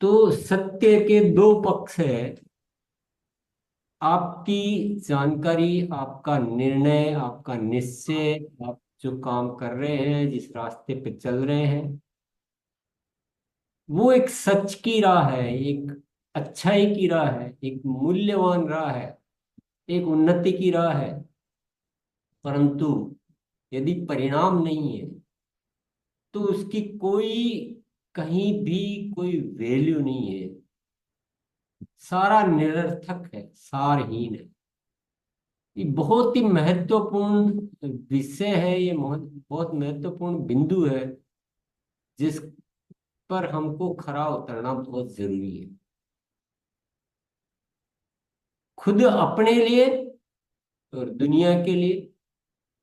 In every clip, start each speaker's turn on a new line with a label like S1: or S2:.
S1: तो सत्य के दो पक्ष है। आपकी जानकारी, आपका निर्णय, आपका निश्चय, आप जो काम कर रहे हैं, जिस रास्ते पे चल रहे हैं, वो एक सच की राह है, एक अच्छाई की राह है, एक मूल्यवान राह है, एक उन्नति की राह है। परंतु यदि परिणाम नहीं है तो उसकी कोई, कहीं भी कोई वैल्यू नहीं है। सारा निरर्थक है, सारहीन है। ये बहुत ही महत्वपूर्ण विषय है, ये बहुत महत्वपूर्ण बिंदु है जिस पर हमको खरा उतरना बहुत जरूरी है। खुद अपने लिए और दुनिया के लिए,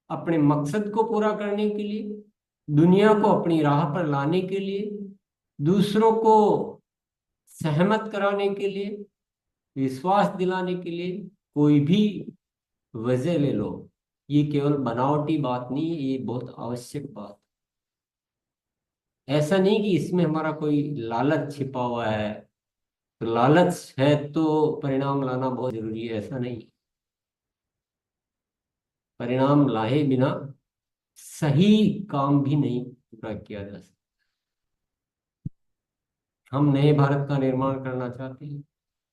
S1: अपने मकसद को पूरा करने के लिए, दुनिया को अपनी राह पर लाने के लिए, दूसरों को सहमत कराने के लिए, विश्वास दिलाने के लिए, कोई भी वजह ले लो। ये केवल बनावटी बात नहीं है, ये बहुत आवश्यक बात। ऐसा नहीं कि इसमें हमारा कोई लालच छिपा हुआ है, तो लालच है तो परिणाम लाना बहुत जरूरी है, ऐसा नहीं। परिणाम लाए बिना सही काम भी नहीं पूरा किया जा सकता। हम नए भारत का निर्माण करना चाहते हैं,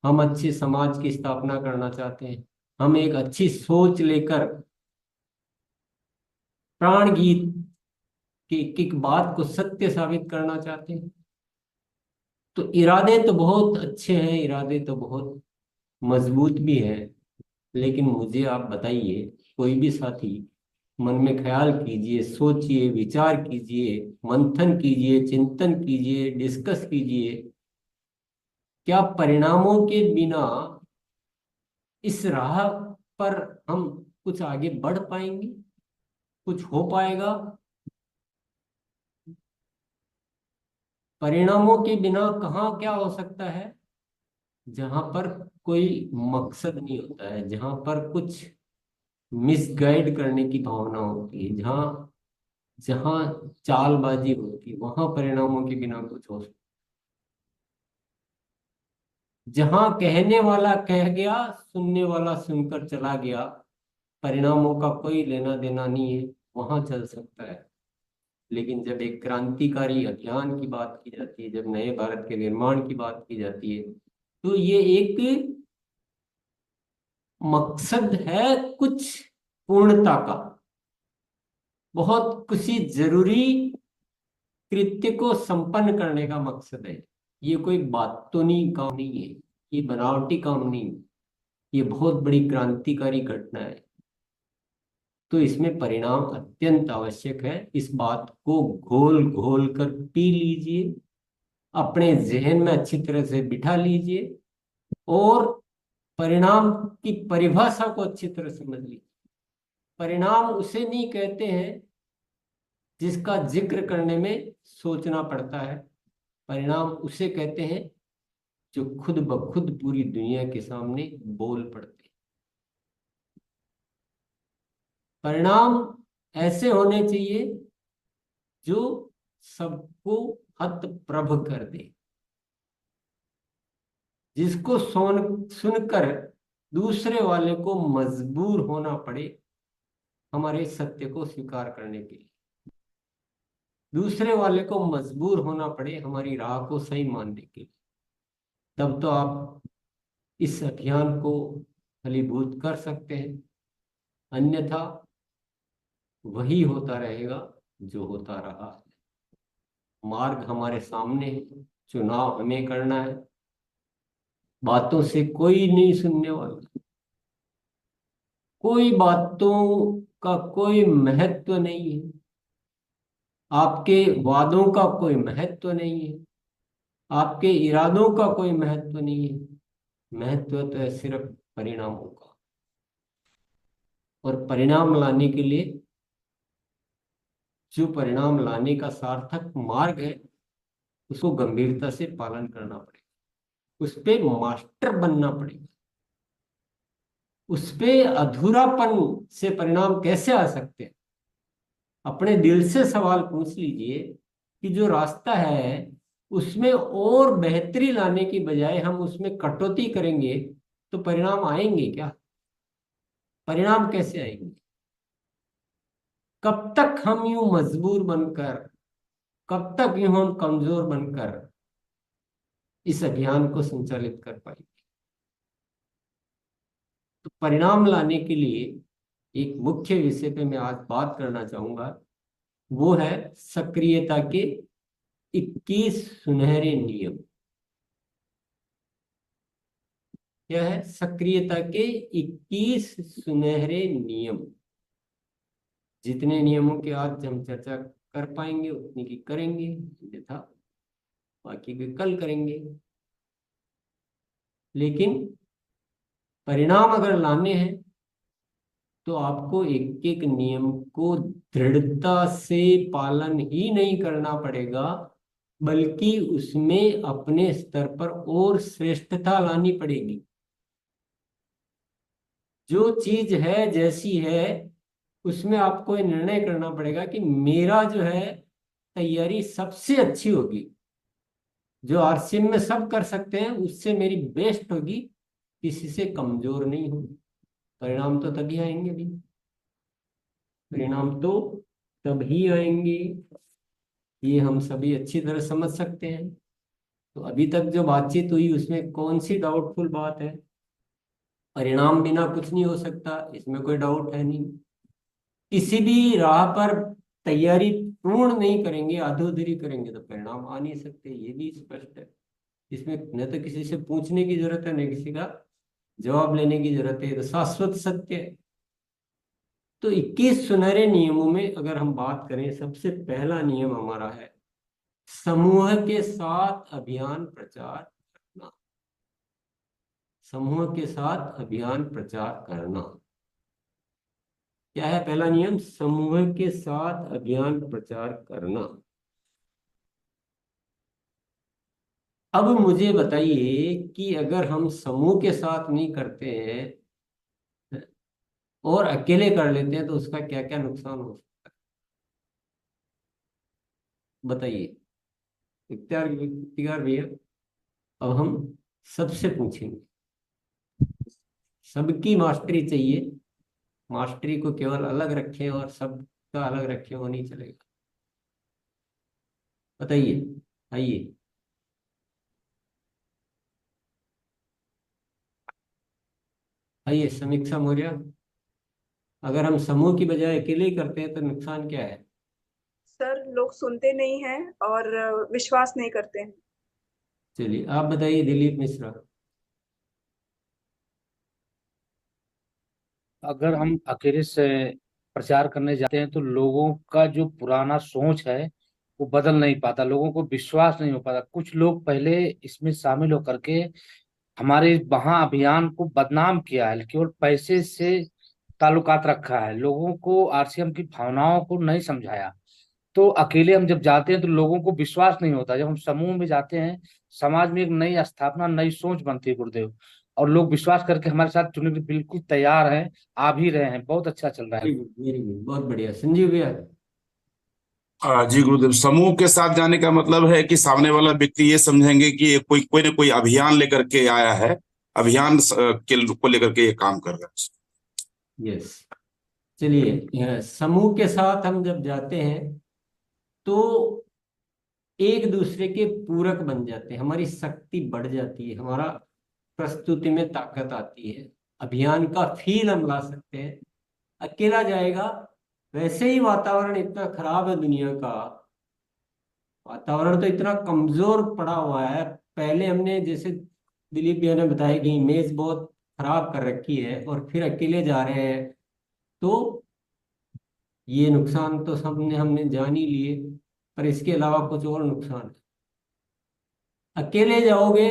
S1: हम अच्छे समाज की स्थापना करना चाहते हैं, हम एक अच्छी सोच लेकर प्राण गीत की एक बात को सत्य साबित करना चाहते हैं। तो इरादे तो बहुत अच्छे हैं, इरादे तो बहुत मजबूत भी हैं। लेकिन मुझे आप बताइए, कोई भी साथी मन में ख्याल कीजिए, सोचिए, विचार कीजिए, मंथन कीजिए, चिंतन कीजिए, डिस्कस कीजिए, क्या परिणामों के बिना इस राह पर हम कुछ आगे बढ़ पाएंगे, कुछ हो पाएगा? परिणामों के बिना कहाँ क्या हो सकता है? जहां पर कोई मकसद नहीं होता है, जहां पर कुछ मिसगाइड करने की भावना होती है, जहां जहां चालबाजी होती है, वहां परिणामों के बिना कुछ हो सकता है। जहां कहने वाला कह गया, सुनने वाला सुनकर चला गया, परिणामों का कोई लेना देना नहीं है, वहां चल सकता है। लेकिन जब एक क्रांतिकारी अभियान की बात की जाती है, जब नए भारत के निर्माण की बात की जाती है, तो ये एक मकसद है कुछ पूर्णता का, बहुत किसी जरूरी कृत्य को संपन्न करने का मकसद है। ये कोई बातूनी काम नहीं है, ये बनावटी काम नहीं है, ये बहुत बड़ी क्रांतिकारी घटना है। तो इसमें परिणाम अत्यंत आवश्यक है। इस बात को घोल घोल कर पी लीजिए, अपने जहन में अच्छी तरह से बिठा लीजिए, और परिणाम की परिभाषा को अच्छी तरह समझ लीजिए। परिणाम उसे नहीं कहते हैं जिसका जिक्र करने में सोचना पड़ता है। परिणाम उसे कहते हैं जो खुद ब खुद पूरी दुनिया के सामने बोल पड़ते हैं। परिणाम ऐसे होने चाहिए जो सबको हतप्रभ कर दे, जिसको सुनकर दूसरे वाले को मजबूर होना पड़े हमारे सत्य को स्वीकार करने के लिए, दूसरे वाले को मजबूर होना पड़े हमारी राह को सही मानने के लिए। तब तो आप इस अभियान को फलीभूत कर सकते हैं। अन्यथा वही होता रहेगा जो होता रहा है। मार्ग हमारे सामने है, चुनाव हमें करना है। बातों से कोई नहीं सुनने वाला, कोई बातों का कोई महत्व नहीं है, आपके वादों का कोई महत्व नहीं है, आपके इरादों का कोई महत्व नहीं है। महत्व तो है सिर्फ परिणामों का। और परिणाम लाने के लिए, जो परिणाम लाने का सार्थक मार्ग है, उसको गंभीरता से पालन करना पड़ेगा, उस पे मास्टर बनना पड़ेगा। उस पे अधूरापन से परिणाम कैसे आ सकते हैं? अपने दिल से सवाल पूछ लीजिए कि जो रास्ता है उसमें और बेहतरी लाने की बजाय हम उसमें कटौती करेंगे तो परिणाम आएंगे क्या? परिणाम कैसे आएंगे? कब तक हम यूं मजबूर बनकर, कब तक यूं हम कमजोर बनकर इस अभियान को संचालित कर पाएंगे? तो परिणाम लाने के लिए एक मुख्य विषय पे मैं आज बात करना चाहूंगा, वो है सक्रियता के 21 सुनहरे नियम। क्या है? सक्रियता के 21 सुनहरे नियम। जितने नियमों की आज हम चर्चा कर पाएंगे उतनी की करेंगे, अन्यथा बाकी के कल करेंगे। लेकिन परिणाम अगर लाने हैं तो आपको एक एक नियम को दृढ़ता से पालन ही नहीं करना पड़ेगा, बल्कि उसमें अपने स्तर पर और श्रेष्ठता लानी पड़ेगी। जो चीज है जैसी है उसमें आपको ये निर्णय करना पड़ेगा कि मेरा जो है तैयारी सबसे अच्छी होगी, जो आरसीएम में सब कर सकते हैं उससे मेरी बेस्ट होगी, किसी से कमजोर नहीं होगी। परिणाम तो तभी आएंगे भी, परिणाम तो तभी आएंगे, ये हम सभी अच्छी तरह समझ सकते हैं। तो अभी तक जो बातचीत हुई उसमें कौन सी डाउटफुल बात है? परिणाम बिना कुछ नहीं हो सकता, इसमें कोई डाउट है नहीं। किसी भी राह पर तैयारी पूर्ण नहीं करेंगे, अधूरी करेंगे तो परिणाम आ नहीं सकते, ये भी स्पष्ट है। इसमें न तो किसी से पूछने की जरूरत है न किसी का जवाब लेने की जरूरत है, ये तो शाश्वत सत्य है। तो 21 सुनहरे नियमों में अगर हम बात करें, सबसे पहला नियम हमारा है समूह के साथ अभियान प्रचार करना। समूह के साथ अभियान प्रचार करना। क्या है पहला नियम? समूह के साथ अभियान प्रचार करना। अब मुझे बताइए कि अगर हम समूह के साथ नहीं करते हैं और अकेले कर लेते हैं तो उसका क्या क्या नुकसान हो सकता है, बताइए। इख्तियार इख्तियार भैया, अब हम सबसे पूछेंगे। सबकी मास्टरी चाहिए, मास्टरी को केवल अलग रखें और सबका अलग रखें वो नहीं चलेगा। बताइए, आइए। आइए समीक्षा मौर्य, अगर हम समूह की बजाय अकेले ही करते हैं तो नुकसान क्या है?
S2: सर, लोग सुनते नहीं हैं और विश्वास नहीं करते हैं।
S1: चलिए आप बताइए दिलीप मिश्रा।
S3: अगर हम अकेले से प्रचार करने जाते हैं तो लोगों का जो पुराना सोच है वो बदल नहीं पाता, लोगों को विश्वास नहीं हो पाता। कुछ लोग पहले इसमें शामिल होकर के हमारे वहां अभियान को बदनाम किया है, केवल पैसे से ताल्लुकात रखा है, लोगों को आरसीएम की भावनाओं को नहीं समझाया। तो अकेले हम जब जाते हैं तो लोगों को विश्वास नहीं होता। जब हम समूह में जाते हैं, समाज में एक नई स्थापना, नई सोच बनती है गुरुदेव, और लोग विश्वास करके हमारे साथ जुड़ने के लिए बिल्कुल तैयार हैं, आ भी रहे हैं। बहुत अच्छा चल रहा है।
S1: वेरी गुड, वेरी गुड, बहुत बढ़िया। संजीव भैया।
S4: जी गुरुदेव, समूह के साथ जाने का मतलब है कि सामने वाला व्यक्ति ये समझेंगे कि ये कोई कोई ना कोई अभियान लेकर के आया है, अभियान के को लेकर के ये काम कर रहा है।
S1: यस। चलिए, समूह के साथ हम जब जाते हैं तो एक दूसरे के पूरक बन जाते हैं, हमारी शक्ति बढ़ जाती है, हमारा प्रस्तुति में ताकत आती है, अभियान का फील हम ला सकते हैं। अकेला जाएगा, वैसे ही वातावरण इतना खराब है दुनिया का, वातावरण तो इतना कमजोर पड़ा हुआ है। पहले हमने जैसे दिलीप भैया ने बताया कि इमेज बहुत खराब कर रखी है और फिर अकेले जा रहे हैं, तो ये नुकसान तो सबने हमने जान ही लिए, पर इसके अलावा कुछ और नुकसान है। अकेले जाओगे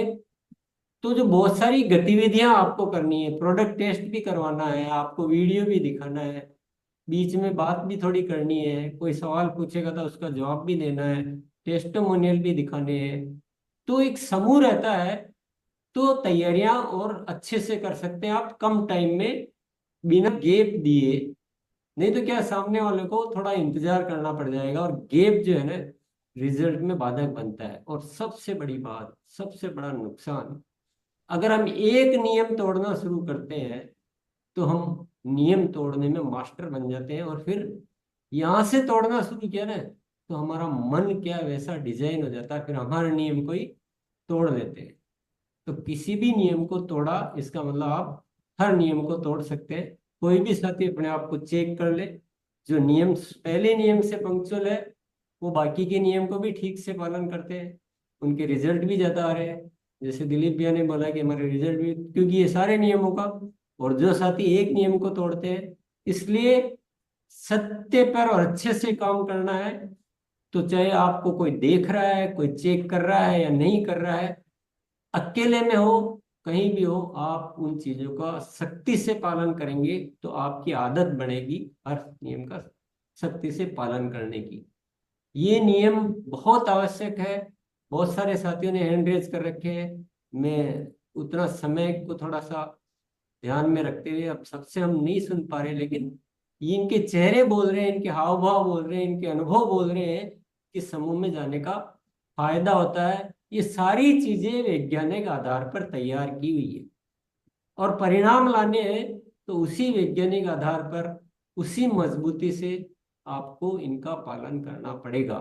S1: तो जो बहुत सारी गतिविधियां आपको करनी है, प्रोडक्ट टेस्ट भी करवाना है, आपको वीडियो भी दिखाना है, बीच में बात भी थोड़ी करनी है, कोई सवाल पूछेगा तो उसका जवाब भी देना है, टेस्टिमोनियल भी दिखाने हैं। तो एक समूह रहता है तो तैयारियां और अच्छे से कर सकते हैं आप कम टाइम में, बिना गैप दिए। नहीं तो क्या, सामने वाले को थोड़ा इंतजार करना पड़ जाएगा, और गैप जो है ना रिजल्ट में बाधक बनता है। और सबसे बड़ी बात, सबसे बड़ा नुकसान, अगर हम एक नियम तोड़ना शुरू करते हैं तो हम नियम तोड़ने में मास्टर बन जाते हैं, और फिर यहाँ से तोड़ना शुरू किया ना तो हमारा मन क्या वैसा डिजाइन हो जाता है, फिर हमारे नियम को ही तोड़ देते हैं। तो किसी भी नियम को तोड़ा इसका मतलब आप हर नियम को तोड़ सकते हैं। कोई भी साथी अपने आप को चेक कर ले, जो नियम पहले नियम से पंक्चुअल है वो बाकी के नियम को भी ठीक से पालन करते हैं, उनके रिजल्ट भी ज्यादा आ रहे हैं। जैसे दिलीप भैया ने बोला कि हमारे रिजल्ट भी, क्योंकि ये सारे नियमों का, और जो साथी एक नियम को तोड़ते हैं। इसलिए सत्य पर और अच्छे से काम करना है, तो चाहे आपको कोई देख रहा है, कोई चेक कर रहा है या नहीं कर रहा है, अकेले में हो कहीं भी हो, आप उन चीजों का सख्ती से पालन करेंगे तो आपकी आदत बनेगी हर नियम का सख्ती से पालन करने की। ये नियम बहुत आवश्यक है। बहुत सारे साथियों ने हैंड रेज कर रखे हैं, मैं उतना समय को थोड़ा सा ध्यान में रखते हुए अब सबसे हम नहीं सुन पा रहे, लेकिन ये इनके चेहरे बोल रहे हैं, इनके हाव भाव बोल रहे हैं, इनके अनुभव बोल रहे हैं कि समूह में जाने का फायदा होता है। ये सारी चीजें वैज्ञानिक आधार पर तैयार की हुई है, और परिणाम लाने हैं तो उसी वैज्ञानिक आधार पर, उसी मजबूती से आपको इनका पालन करना पड़ेगा।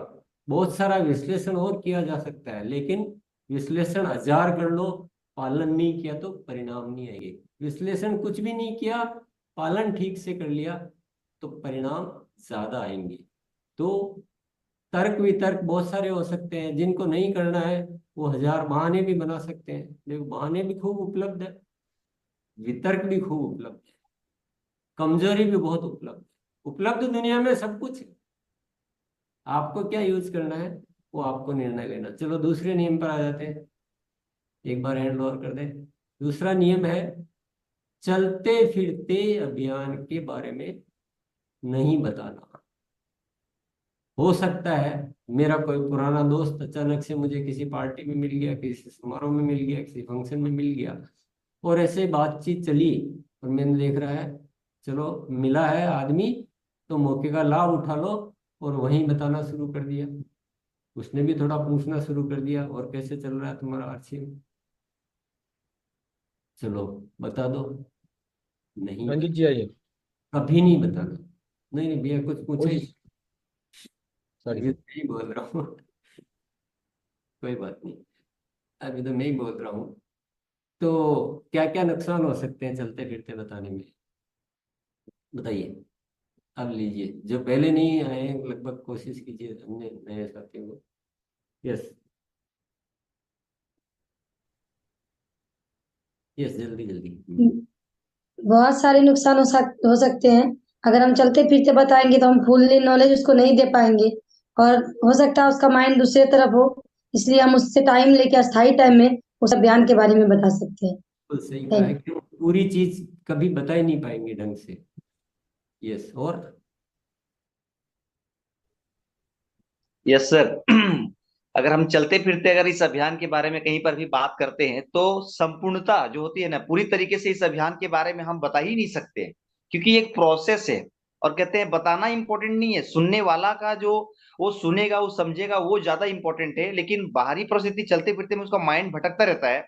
S1: बहुत सारा विश्लेषण और किया जा सकता है, लेकिन विश्लेषण 1000 कर लो, पालन नहीं किया तो परिणाम नहीं आएंगे। विश्लेषण कुछ भी नहीं किया, पालन ठीक से कर लिया तो परिणाम ज्यादा आएंगे। तो तर्क वितर्क बहुत सारे हो सकते हैं, जिनको नहीं करना है वो 1000 बहाने भी बना सकते हैं। देखो बहाने भी खूब उपलब्ध है, वितर्क भी खूब उपलब्ध है, कमजोरी भी बहुत उपलब्ध है। उपलब्ध दुनिया में सब कुछ है, आपको क्या यूज करना है वो आपको निर्णय लेना। चलो दूसरे नियम पर आ जाते हैं, एक बार हैंड ओवर कर दे। दूसरा नियम है, चलते फिरते अभियान के बारे में नहीं बताना। हो सकता है मेरा कोई पुराना दोस्त अचानक से मुझे किसी पार्टी में मिल गया, किसी समारोह में मिल गया, किसी फंक्शन में मिल गया, और ऐसे बातचीत चली, और मैंने देख रहा है चलो मिला है आदमी तो मौके का लाभ उठा लो, और वहीं बताना शुरू कर दिया। उसने भी थोड़ा पूछना शुरू कर दिया, और कैसे चल रहा है तुम्हारा आर्चिव, चलो बता दो। नहीं,
S5: रंजित जी आइए।
S1: कभी नहीं बताना। नहीं नहीं भैया कुछ पूछा ही,
S5: सॉरी
S1: अभी तो नहीं बोल रहा हूँ। कोई बात नहीं, अभी तो मैं ही बोल रहा हूँ। तो क्या क्या नुकसान हो सकते हैं चलते फिरते बताने में, बताइए। अब लीजिए, जो पहले नहीं आए लगभग कोशिश कीजिए, हमने नए साथियों को। यस यस, जल्दी जल्दी।
S6: बहुत सारे नुकसान हो सकते हैं। अगर हम चलते फिरते बताएंगे तो हम फुल्ली नॉलेज उसको नहीं दे पाएंगे, और हो सकता है उसका माइंड दूसरे तरफ हो, इसलिए हम उससे टाइम लेके अस्थायी टाइम में उस अभियान के बारे में बता सकते हैं।
S1: बिल्कुल सही कहा है कि पूरी चीज कभी बता ही नहीं पाएंगे ढंग से। यस, और
S7: यस सर। अगर हम चलते फिरते अगर इस अभियान के बारे में कहीं पर भी बात करते हैं तो संपूर्णता जो होती है ना, पूरी तरीके से इस अभियान के बारे में हम बता ही नहीं सकते, क्योंकि एक प्रोसेस है। और कहते हैं बताना इंपॉर्टेंट नहीं है, सुनने वाला का जो वो सुनेगा वो समझेगा वो ज्यादा इंपॉर्टेंट है। लेकिन बाहरी परिस्थिति चलते फिरते में उसका माइंड भटकता रहता है,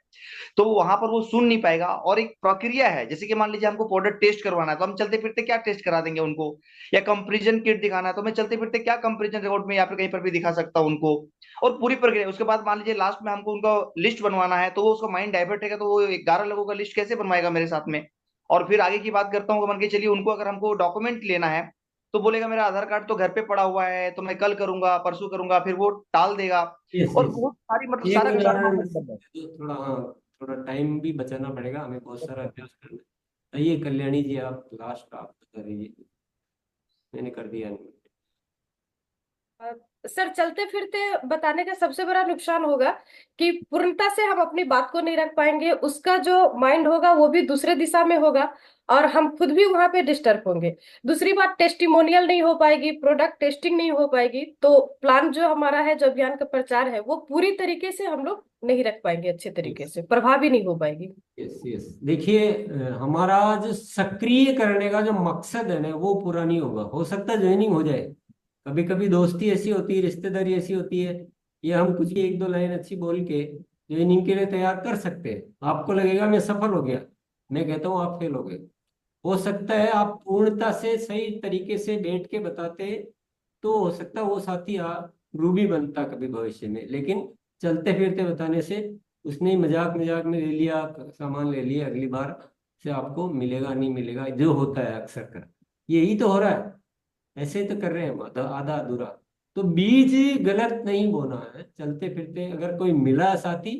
S7: तो वहां पर वो सुन नहीं पाएगा। और एक प्रक्रिया है, जैसे कि मान लीजिए हमको प्रोडक्ट टेस्ट करवाना है तो हम चलते फिरते क्या टेस्ट करा देंगे उनको, या कंपेरिजन किट दिखाना है तो मैं चलते फिरते क्या कंपेरिजन रिपोर्ट में या फिर कहीं पर भी दिखा सकता हूँ उनको। और पूरी प्रक्रिया, उसके बाद मान लीजिए लास्ट में हमको उनका लिस्ट बनवाना है तो वो उसका माइंड डाइवर्ट है, तो वो 11 लोगों का लिस्ट कैसे बनवाएगा मेरे साथ में। और फिर आगे की बात करता हूँ, मान के चलिए उनको अगर हमको डॉक्यूमेंट लेना है तो बोलेगा मेरा आधार कार्ड तो घर पे पड़ा हुआ है, तो मैं कल करूंगा परसों करूंगा, फिर वो टाल देगा।
S1: यस
S7: और
S1: यस,
S7: बहुत सारी मतलब
S1: एक
S7: सारा का सारा
S1: उदाहरण
S7: मामला बन
S1: तो थोड़ा, हाँ, थोड़ा टाइम भी बचाना पड़ेगा हमें, बहुत सारा अभ्यास करना है। ये कल्याणी जी आप लास्ट आप बता दीजिए, मैंने कर दिया।
S8: सर चलते फिरते बताने का सबसे बड़ा नुकसान होगा कि पूर्णता से हम अपनी बात को नहीं रख पाएंगे, उसका जो माइंड होगा वो भी दूसरे दिशा में होगा, और हम खुद भी वहां पे डिस्टर्ब होंगे। दूसरी बात, टेस्टिमोनियल नहीं हो पाएगी, प्रोडक्ट टेस्टिंग नहीं हो पाएगी, तो प्लान जो हमारा है, जो अभियान का प्रचार है, वो पूरी तरीके से हम लोग नहीं रख पाएंगे, अच्छे तरीके से प्रभावी नहीं हो पाएगी।
S1: यस यस, देखिए हमारा जो सक्रिय करने का जो मकसद है ना वो पूरा नहीं होगा। हो सकता है ज्वाइनिंग हो जाए, कभी कभी दोस्ती ऐसी होती है, रिश्तेदारी ऐसी होती है, ये हम कुछ एक दो लाइन अच्छी बोल के जो इन्हीं के लिए तैयार कर सकते हैं। आपको लगेगा मैं सफल हो गया, मैं कहता हूँ आप फेल हो गए। हो सकता है आप पूर्णता से सही तरीके से बैठ के बताते तो हो सकता है वो साथी रूबी बनता कभी भविष्य में, लेकिन चलते फिरते बताने से उसने ही मजाक मजाक में ले लिया, सामान ले लिया, अगली बार से आपको मिलेगा नहीं मिलेगा, जो होता है अक्सर कर यही तो हो रहा है। ऐसे ही तो कर रहे हैं हम, आधा आधा अधूरा। तो बीज गलत नहीं बोना है, चलते फिरते अगर कोई मिला साथी,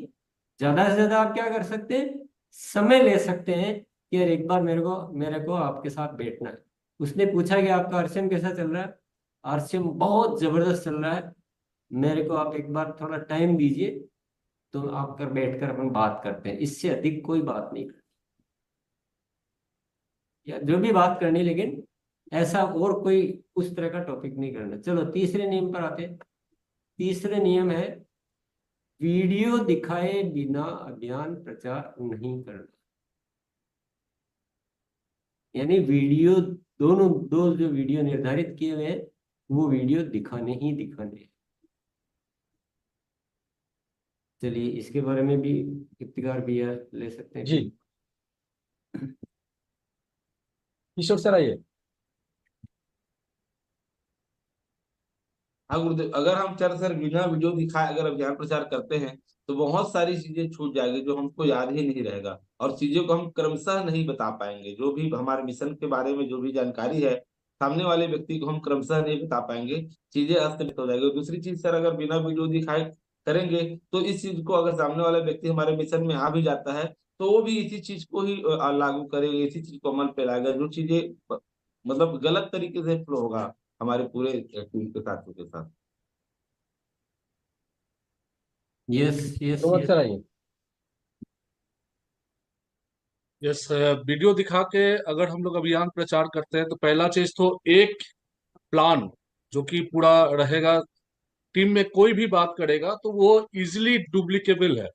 S1: ज्यादा से ज्यादा आप क्या कर सकते हैं, समय ले सकते हैं कि यार एक बार मेरे को आपके साथ बैठना है। उसने पूछा कि आपका आरसीएम कैसा चल रहा है, आरसीएम बहुत जबरदस्त चल रहा है, मेरे को आप एक बार थोड़ा टाइम दीजिए, तो आप कर बैठ कर अपन बात करते हैं। इससे अधिक कोई बात नहीं करनी, या जो भी बात करनी, लेकिन ऐसा और कोई उस तरह का टॉपिक नहीं करना। चलो तीसरे नियम पर आते हैं। तीसरे नियम है वीडियो दिखाए बिना अभियान प्रचार नहीं करना। यानी वीडियो, दोनों दो जो वीडियो निर्धारित किए हुए हैं वो वीडियो दिखाने ही दिखाने हैं। चलिए इसके बारे में भी इफ्तिकार भैया ले सकते हैं।
S5: जी किशोर सर आइए।
S9: हाँ गुरुदेव, अगर हम सर बिना वीडियो दिखाए अगर अभियान प्रचार करते हैं तो बहुत सारी चीजें छूट जाएगी जो हमको याद ही नहीं रहेगा, और चीजों को हम क्रमशः नहीं बता पाएंगे। जो भी हमारे मिशन के बारे में जो भी जानकारी है सामने वाले व्यक्ति को हम क्रमशः नहीं बता पाएंगे, चीजें अस्त व्यस्त हो जाएगी। और दूसरी चीज सर, अगर बिना वीडियो दिखाए करेंगे तो इस चीज को अगर सामने वाला व्यक्ति हमारे मिशन में आ भी जाता है तो वो भी इसी चीज को ही लागू करेगा, इसी चीज को अमल पे लाएगा, जो चीजें मतलब गलत तरीके से फ्लो होगा हमारे पूरे टीम के साथियों के साथ।
S1: यस यस
S5: तो
S1: यस।
S5: सर आइए।
S10: यस, वीडियो दिखा के अगर हम लोग अभियान प्रचार करते हैं तो पहला चीज तो एक प्लान जो कि पूरा रहेगा, टीम में कोई भी बात करेगा तो वो इजिली डुप्लीकेबल है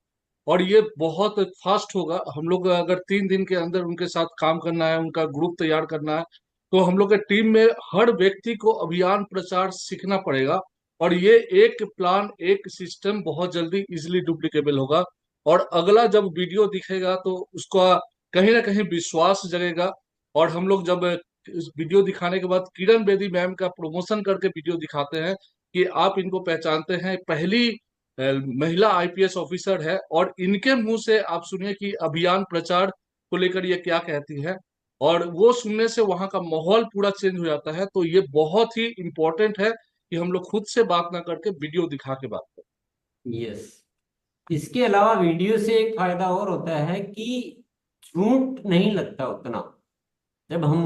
S10: और ये बहुत फास्ट होगा। हम लोग अगर 3 दिन के अंदर उनके साथ काम करना है, उनका ग्रुप तैयार करना है, तो हम लोग के टीम में हर व्यक्ति को अभियान प्रचार सीखना पड़ेगा और ये एक प्लान एक सिस्टम बहुत जल्दी इजिली डुप्लीकेबल होगा। और अगला जब वीडियो दिखेगा तो उसका कहीं ना कहीं विश्वास जगेगा। और हम लोग जब इस वीडियो दिखाने के बाद किरण बेदी मैम का प्रमोशन करके वीडियो दिखाते हैं कि आप इनको पहचानते हैं, पहली महिला आईपीएस ऑफिसर है, और इनके मुंह से आप सुनिए कि अभियान प्रचार को लेकर ये क्या कहती है, और वो सुनने से वहां का माहौल पूरा चेंज हो जाता है। तो ये बहुत ही इंपॉर्टेंट है कि हम लोग खुद से बात ना करके वीडियो दिखा के बात करें।
S1: यस, इसके अलावा वीडियो से एक फायदा और होता है कि झूठ नहीं लगता उतना। जब हम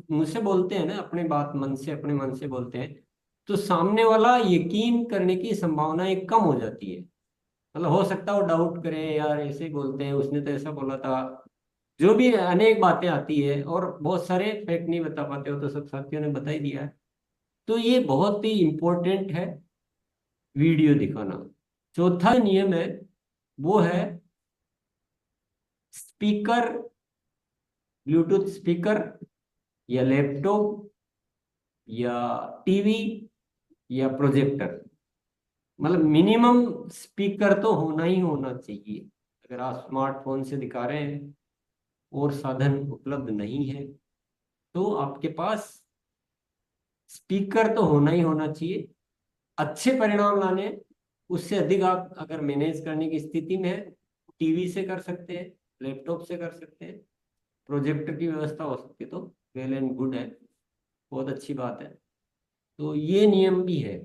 S1: मुंह से बोलते हैं ना, अपने बात मन से, अपने मन से बोलते हैं, तो सामने वाला यकीन करने की संभावना एक कम हो जाती है। मतलब हो सकता है वो डाउट करे, यार ऐसे ही बोलते हैं, उसने तो ऐसा बोला था, जो भी अनेक बातें आती है, और बहुत सारे फैक्ट नहीं बता पाते हो, तो सब साथियों ने बता ही दिया है। तो ये बहुत ही इंपॉर्टेंट है वीडियो दिखाना। चौथा नियम है वो है स्पीकर, ब्लूटूथ स्पीकर या लैपटॉप या टीवी या प्रोजेक्टर, मतलब मिनिमम स्पीकर तो होना ही होना चाहिए। अगर आप स्मार्टफोन से दिखा रहे हैं और साधन उपलब्ध नहीं है तो आपके पास स्पीकर तो होना ही होना चाहिए। अच्छे परिणाम लाने हैं, उससे अधिक आप अगर मैनेज करने की स्थिति में है, टीवी से कर सकते हैं, लैपटॉप से कर सकते हैं, प्रोजेक्टर की व्यवस्था हो सकती है तो वेल एंड गुड है, बहुत अच्छी बात है। तो ये नियम भी है।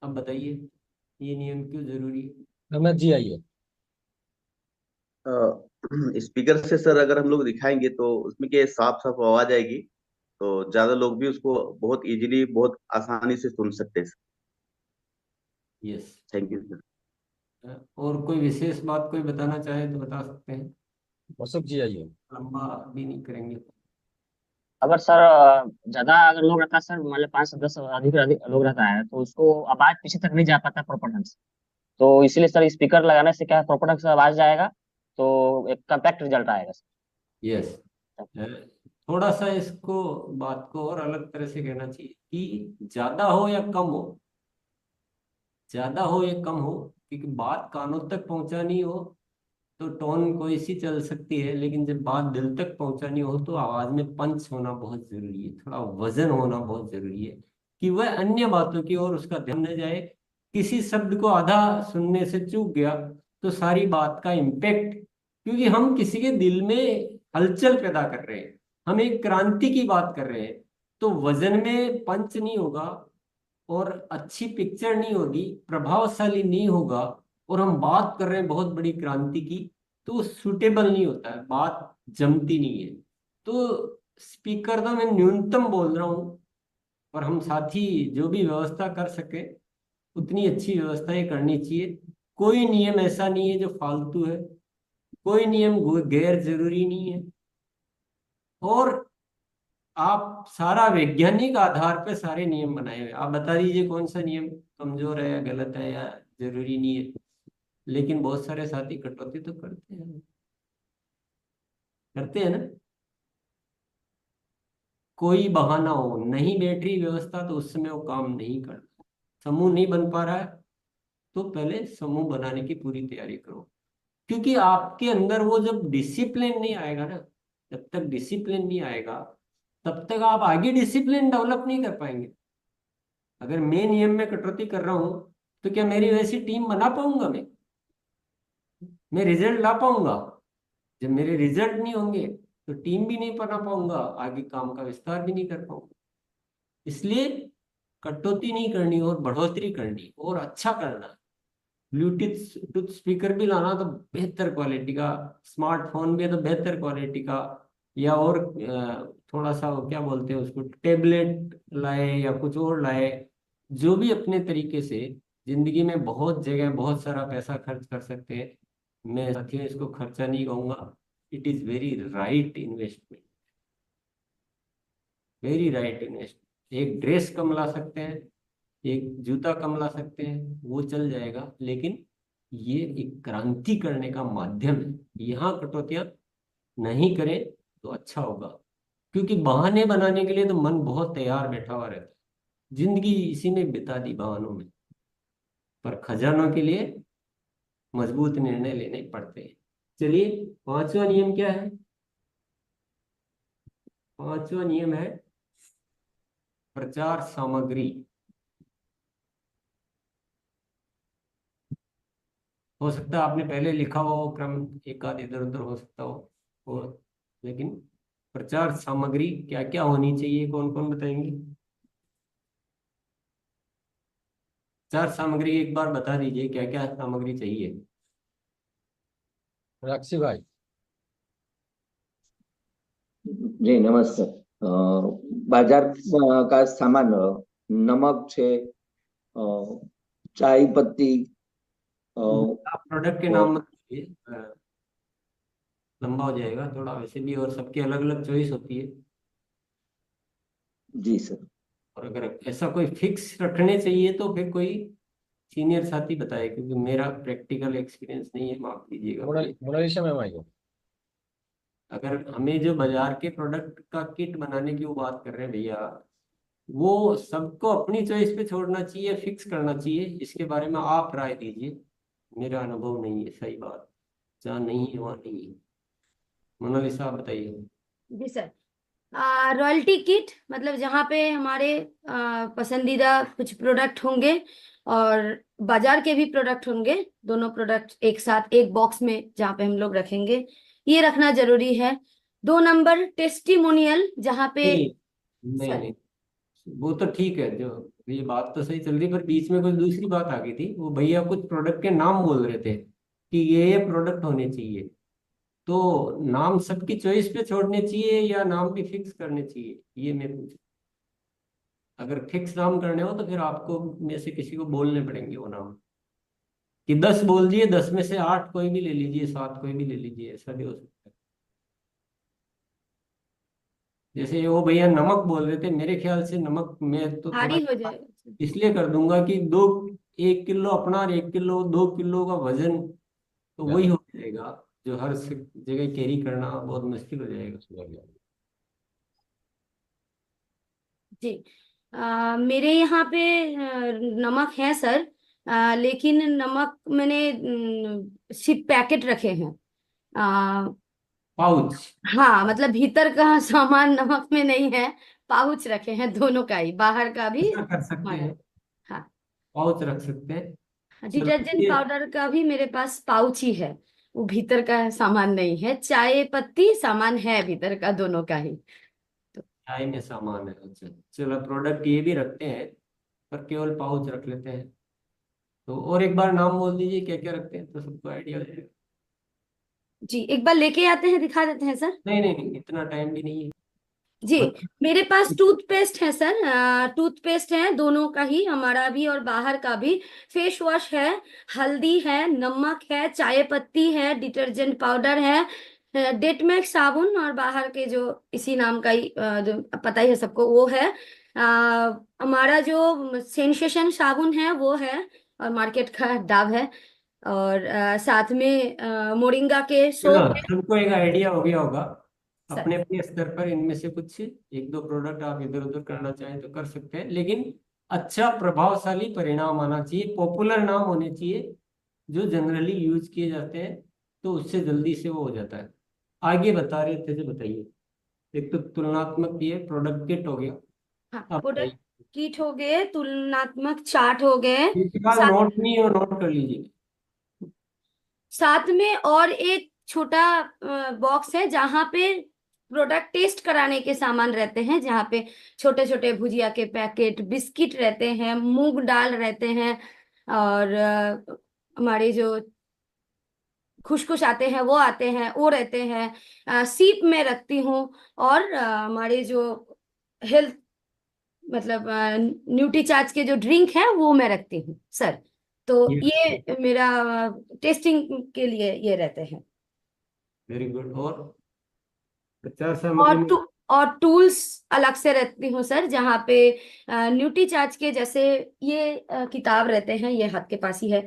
S1: अब बताइए ये नियम क्यों जरूरी है।
S5: रमेश जी आइए।
S7: स्पीकर से सर अगर हम लोग दिखाएंगे तो उसमें क्या साफ साफ आवाज आएगी, तो ज्यादा लोग भी उसको बहुत इजीली बहुत आसानी से सुन सकते हैं।
S1: यस।
S7: Thank you sir.
S1: और कोई विशेष बात कोई बताना चाहे तो बता सकते हैं,
S5: मौसफ जी आइए।
S1: लंबा भी नहीं करेंगे।
S11: अगर सर ज्यादा अगर लोग रहता है सर, मान लो 5 से 10 अधिक अधिक लोग रहता है तो उसको आवाज पीछे तक नहीं जा पाता प्रॉपर ढंग से। तो इसीलिए सर स्पीकर लगाने से क्या है, प्रॉपर ढंग से आवाज जाएगा तो एक कम्पैक्ट रिजल्ट आएगा सर।
S1: यस, थोड़ा सा इसको बात को और अलग तरह से कहना चाहिए कि ज्यादा हो या कम हो, ज्यादा हो या कम हो, क्योंकि बात कानों तक पहुंचानी हो तो टोन कोई सी चल सकती है, लेकिन जब बात दिल तक पहुंचानी हो तो आवाज में पंच होना बहुत जरूरी है, थोड़ा वजन होना बहुत जरूरी है, कि वह अन्य बातों की ओर उसका ध्यान न जाए। किसी शब्द को आधा सुनने से चूक गया तो सारी बात का इम्पेक्ट, क्योंकि हम किसी के दिल में हलचल पैदा कर रहे हैं, हम एक क्रांति की बात कर रहे हैं, तो वजन में पंच नहीं होगा और अच्छी पिक्चर नहीं होगी, प्रभावशाली नहीं होगा, और हम बात कर रहे हैं बहुत बड़ी क्रांति की, तो सूटेबल नहीं होता है, बात जमती नहीं है। तो स्पीकर तो मैं न्यूनतम बोल रहा हूँ, पर हम साथी जो भी व्यवस्था कर सके उतनी अच्छी व्यवस्थाएं करनी चाहिए। कोई नियम ऐसा नहीं है जो फालतू है, कोई नियम गैर जरूरी नहीं है, और आप सारा वैज्ञानिक आधार पे सारे नियम बनाए हुए, आप बता दीजिए कौन सा नियम कमजोर है या गलत है या जरूरी नहीं है। लेकिन बहुत सारे साथी कटौती तो करते हैं ना। कोई बहाना हो, नहीं बैठ रही व्यवस्था तो उस समय वो काम नहीं करना, समूह नहीं बन पा रहा है तो पहले समूह बनाने की पूरी तैयारी करो, क्योंकि आपके अंदर वो जब डिसिप्लिन नहीं आएगा ना, जब तक डिसिप्लिन नहीं आएगा तब तक आप आगे डिसिप्लिन डेवलप नहीं कर पाएंगे। अगर मैं नियम में कटौती कर रहा हूं तो क्या मेरी वैसी टीम बना पाऊंगा? मैं रिजल्ट ला पाऊंगा? जब मेरे रिजल्ट नहीं होंगे तो टीम भी नहीं बना पाऊंगा, आगे काम का विस्तार भी नहीं कर पाऊंगा। इसलिए कटौती नहीं करनी और बढ़ोतरी करनी और अच्छा करना। ब्लूटूथ स्पीकर भी लाना तो बेहतर क्वालिटी का, स्मार्टफोन भी है तो बेहतर क्वालिटी का, या और थोड़ा सा क्या बोलते हैं उसको, टेबलेट लाए या कुछ और लाए, जो भी अपने तरीके से जिंदगी में बहुत जगह बहुत सारा पैसा खर्च कर सकते हैं। मैं साथियों इसको खर्चा नहीं कहूंगा, it is very right investment, very right investment. एक ड्रेस कम ला सकते हैं, एक जूता कम ला सकते हैं, वो चल जाएगा, लेकिन ये एक क्रांति करने का माध्यम है। यहाँ कटौतियां नहीं करें तो अच्छा होगा, क्योंकि बहाने बनाने के लिए तो मन बहुत तैयार बैठा हुआ रहता है, जिंदगी इसी में बिता दी बहानों में, पर खजानों के लिए मजबूत निर्णय लेने पड़ते हैं। चलिए, पांचवा नियम क्या है? पांचवा नियम है प्रचार सामग्री। हो सकता है आपने पहले लिखा हुआ वो क्रम एक आध इधर उधर हो सकता हो, लेकिन प्रचार सामग्री क्या क्या होनी चाहिए, कौन कौन बताएंगे? प्रचार सामग्री एक बार बता दीजिए, क्या क्या सामग्री चाहिए?
S5: राक्षी भाई।
S12: जी नमस्ते। बाजार का सामान नमक छे, चाय पत्ती,
S1: आप प्रोडक्ट के नाम मत लीजिए, लंबा हो जाएगा थोड़ा, वैसे भी और सबकी अलग अलग चॉइस होती है।
S12: जी सर।
S1: और अगर ऐसा कोई फिक्स रखने चाहिए तो फिर कोई सीनियर साथी बताए, क्योंकि मेरा प्रैक्टिकल एक्सपीरियंस नहीं है, माफ कीजिएगा।
S5: मोनालिसा मैम आई।
S1: अगर हमें जो बाजार के प्रोडक्ट का किट बनाने की वो बात कर रहे हैं भैया, वो सबको अपनी चॉइस पे छोड़ना चाहिए, फिक्स करना चाहिए, इसके बारे में आप राय दीजिए। मेरा अनुभव नहीं है, सही बात, जहाँ नहीं है वहाँ नहीं है। मोनालिसा आप बताइए।
S13: जी सर। रॉयल्टी किट मतलब जहाँ पे हमारे पसंदीदा कुछ प्रोडक्ट होंगे और बाजार के भी प्रोडक्ट होंगे, दोनों प्रोडक्ट एक साथ एक बॉक्स में जहाँ पे हम लोग रखेंगे, ये रखना जरूरी है। 2 नंबर टेस्टिमोनियल, जहाँ पे
S1: नहीं, वो तो ठीक है, जो ये बात तो सही चल रही, पर बीच में कुछ दूसरी बात आ गई थी। वो भैया कुछ प्रोडक्ट के नाम बोल रहे थे कि ये प्रोडक्ट होने चाहिए, तो नाम सबकी चॉइस पे छोड़ने चाहिए या नाम भी फिक्स करने चाहिए, ये मैं पूछ। अगर फिक्स नाम करने हो तो फिर आपको में से किसी को बोलने पड़ेंगे वो नाम, कि 10 बोल दिए, 10 में से 8 कोई भी ले लीजिए, 7 कोई भी ले लीजिए, ऐसा भी हो सकता है। जैसे वो भैया नमक बोल रहे थे, मेरे ख्याल से नमक में तो
S13: भारी
S1: थोड़ा
S13: हो जाएगा।
S1: इसलिए कर दूंगा कि 1 किलो अपना और 1 किलो 2 किलो का वजन तो वही हो जाएगा, जो हर जगह कैरी करना बहुत मुश्किल हो जाएगा।
S13: जी मेरे यहाँ पे नमक है सर, लेकिन नमक मैंने सिर्फ पैकेट रखे हैं।
S1: पाउच।
S13: हाँ मतलब भीतर का सामान नमक में नहीं है, पाउच रखे हैं दोनों का ही, बाहर का भी
S1: ऐसा कर सकते
S13: हमारा।
S1: हैं,
S13: हाँ
S1: पाउच रख सकते हैं। चलो
S13: डिटर्जेंट
S1: ये
S13: पाउडर का भी मेरे पास पाउच ही है, वो भीतर का सामान नहीं है। चाय पत्ती सामान है भीतर का, दोनों का ही।
S1: चाय में सामान है, अच्छा चलो प्रोडक्ट ये भी रखते हैं, पर केवल पाउच रख लेते हैं। तो और एक बार नाम बोल दीजिए क्या क्या रखते हैं, तो सबको आइडिया हो जाएगा।
S13: जी एक बार लेके आते हैं, दिखा देते हैं सर।
S1: नहीं नहीं नहीं, इतना टाइम भी नहीं है।
S13: जी
S1: बस
S13: मेरे पास टूथपेस्ट है सर, टूथपेस्ट है दोनों का ही, हमारा भी और बाहर का भी। फेस वॉश है, हल्दी है, नमक है, चाय पत्ती है, डिटर्जेंट पाउडर है, डेटमेक्स साबुन, और बाहर के जो इसी नाम का ही जो पता ही है सबको वो है। हमारा जो सेंसेशन साबुन है वो है, और मार्केट का डाव है, और साथ में मोरिंगा के
S1: चलो
S13: सोप है।
S1: सबको एक आइडिया हो गया होगा।
S13: सर
S1: अपने अपने स्तर पर इनमें से कुछ एक दो प्रोडक्ट आप इधर उधर करना चाहें तो कर सकते हैं, लेकिन अच्छा प्रभावशाली परिणाम आना चाहिए, पॉपुलर नाम होने चाहिए जो जनरली यूज किए जाते हैं, तो उससे जल्दी से वो हो जाता है। आगे बता रहे थे जो बताइए। एक तो तुलनात्मक ये प्रोडक्ट किट हो गया,
S13: हाँ
S1: अब
S13: प्रोडक्ट
S1: बताइए।
S13: किट हो गए, तुलनात्मक चार्ट हो गए,
S1: इसके बाद
S13: साथ
S1: नोट नहीं हो, नोट कर लीजिए।
S13: साथ में और एक छोटा बॉक्स है जहां पे प्रोडक्ट टेस्ट कराने के सामान रहते हैं, जहाँ पे छोटे छोटे भुजिया के पैकेट, बिस्किट रहते हैं, मूंग दाल रहते हैं, और हमारे जो खुशखुश आते हैं वो आते हैं, वो रहते हैं, सीप में रखती हूँ, और हमारे जो हेल्थ मतलब न्यूट्रीचार्ज के जो ड्रिंक है वो मैं रखती हूँ सर। तो ये मेरा टेस्टिंग के लिए ये रहते हैं।
S1: Very good. और प्रचार
S13: और
S1: सामग्री में
S13: और टूल्स अलग से रखती हूँ सर, जहाँ पे न्यूट्रीचार्ज के जैसे ये किताब रहते हैं, ये हाथ के पास ही है,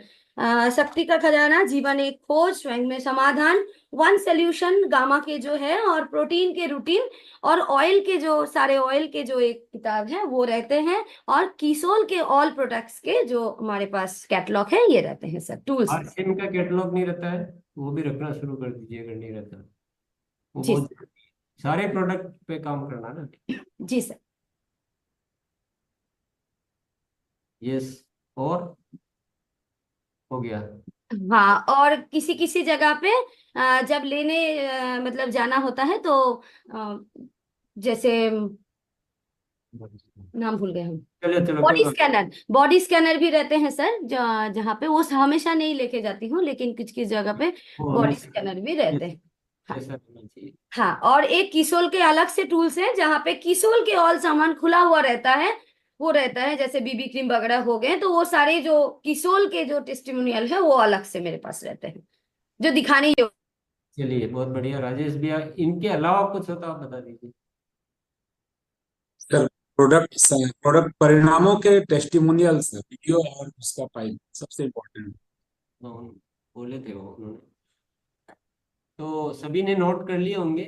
S13: शक्ति का खजाना, जीवन एक खोज, स्वयं में समाधान, वन सोल्यूशन, गामा के जो है, और प्रोटीन के रूटीन, और ऑयल के जो सारे ऑयल के जो एक किताब है वो रहते हैं, और कीसोल के ऑल प्रोडक्ट्स के जो हमारे पास कैटलॉग है ये रहते हैं सर, टूल्स।
S1: आरसीएम का कैटलॉग नहीं रहता है, वो भी रखना शुरू कर दीजिए अगर नहीं रहता, वो
S13: जी
S1: बहुत जरूरी है। सारे प्रोडक्ट पे काम करना ना।
S13: जी सर।
S1: यस। और हो गया।
S13: हाँ और किसी किसी जगह पे जब लेने मतलब जाना होता है तो अ, जैसे नाम भूल गए हम,
S1: चलो चलो कोई
S13: बॉडी
S1: बात
S13: स्कैनर, बॉडी स्कैनर भी रहते हैं सर, जहाँ पे वो हमेशा नहीं लेके जाती हूँ, लेकिन कुछ किस जगह पे
S1: नहीं, वो
S13: बॉडी
S1: हमेशा
S13: स्कैनर भी रहते हैं। हाँ
S1: ऐसा रहना चाहिए।
S13: हाँ, और एक किसोल के अलग से टूल्स हैं जहाँ पे किसोल के ऑल सामान खुला हुआ रहता है, वो रहता है, जैसे बीबी क्रीम वगैरह हो गए, तो वो सारे जो किसोल के जो टेस्टिमोनियल है वो अलग से मेरे पास रहते हैं, जो दिखाने योग्य।
S1: चलिए बहुत बढ़िया। राजेश भैया इनके अलावा कुछ होता आप बता दीजिए।
S14: सर प्रोडक्ट परिणामों के टेस्टिमोनियल्स वीडियो और उसका फाइल सबसे इम्पोर्टेंट।
S1: बोले थे वो उन्होंने, तो सभी ने नोट कर लिए होंगे।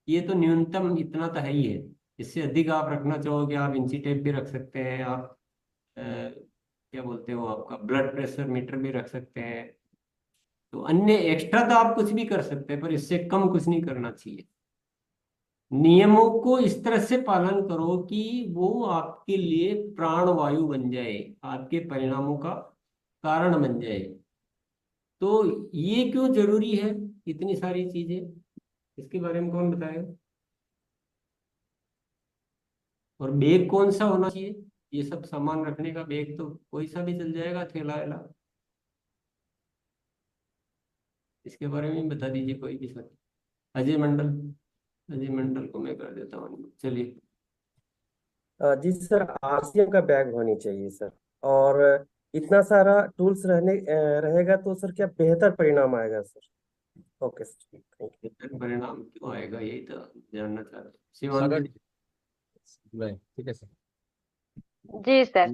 S1: ये तो न्यूनतम इतना तो है ही है, इससे अधिक आप रखना चाहोगे आप इंची टेप भी रख सकते हैं, आप क्या बोलते हो, आपका ब्लड प्रेशर मीटर भी रख सकते हैं, तो अन्य एक्स्ट्रा तो आप कुछ भी कर सकते हैं, पर इससे कम कुछ नहीं करना चाहिए। नियमों को इस तरह से पालन करो कि वो आपके लिए प्राणवायु बन जाए, आपके परिणामों का कारण बन जाए। तो ये क्यों जरूरी है, इतनी सारी चीजें, इसके बारे में कौन बताएगा। और बैग कौन सा होना चाहिए, ये सब सामान रखने का बैग तो कोई सा भी चल जाएगा, थैला वैला, इसके बारे में बता दीजिए कोई भी सर। अजय मंडल, अजय मंडल को मैं कर देता हूँ, चलिए।
S15: जी सर, आरसीएम का बैग होनी चाहिए सर। और इतना सारा टूल्स रहेगा तो सर क्या बेहतर परिणाम आएगा sir. Okay sir, thank you.
S1: बेहतर परिणाम क्यों आएगा, यही तो जानना चाहते हैं।
S5: सागर
S1: शिवांगी।
S5: ठीक है सर।
S16: जी सर,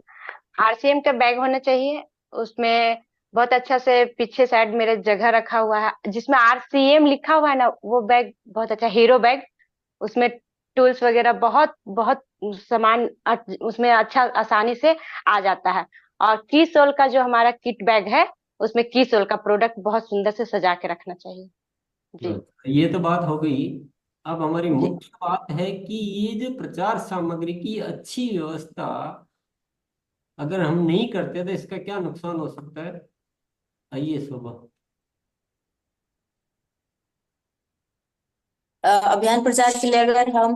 S16: आरसीएम का बैग होना चाहिए, उसमें बहुत अच्छा से पीछे साइड मेरे जगह रखा हुआ है जिसमें आरसीएम लिखा हुआ है ना, वो बैग बहुत अच्छा, हीरो बैग, उसमें टूल्स वगैरह बहुत बहुत सामान उसमें अच्छा आसानी से आ जाता है। और की सोल का जो हमारा किट बैग है उसमें की सोल का प्रोडक्ट बहुत सुंदर से सजा के रखना चाहिए। जी
S1: ये तो बात हो गई। अब हमारी
S16: जी
S1: मुख्य बात है कि ये जो प्रचार सामग्री की अच्छी व्यवस्था अगर हम नहीं करते तो इसका क्या नुकसान हो सकता है। आइए शोभा।
S17: अभियान प्रचार के लिए अगर हम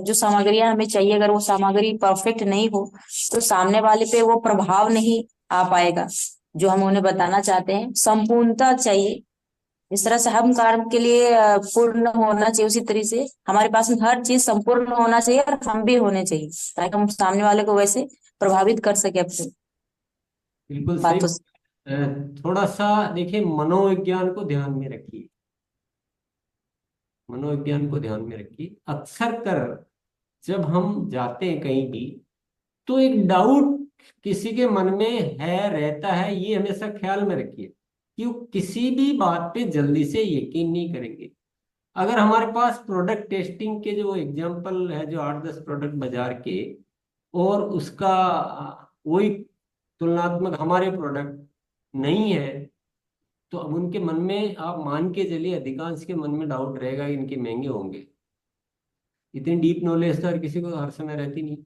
S17: जो सामग्रियां हमें चाहिए अगर वो सामग्री परफेक्ट नहीं हो तो सामने वाले पे वो प्रभाव नहीं आ पाएगा जो हम उन्हें बताना चाहते हैं। संपूर्णता चाहिए। इस तरह से हम कार्य के लिए पूर्ण होना चाहिए उसी तरह से हमारे पास में हर चीज संपूर्ण होना चाहिए और हम भी होने चाहिए ताकि हम सामने वाले को वैसे प्रभावित कर सके अपने
S1: बिल्कुल सही।
S17: बातों से।
S1: थोड़ा सा देखिए, मनोविज्ञान को ध्यान में रखिए। मनोविज्ञान को ध्यान में रखिए। अक्सर कर जब हम जाते हैं कहीं भी तो एक डाउट किसी के मन में है, रहता है, ये हमेशा ख्याल में रखिए कि वो किसी भी बात पे जल्दी से यकीन नहीं करेंगे। अगर हमारे पास प्रोडक्ट टेस्टिंग के जो एग्जांपल है, जो 8-10 प्रोडक्ट बाजार के, और उसका वही तुलनात्मक हमारे प्रोडक्ट नहीं है, तो अब उनके मन में आप मान के चलिए अधिकांश के मन में डाउट रहेगा कि इनके महंगे होंगे। इतनी डीप नॉलेज तो हर किसी को हर समय रहती नहीं।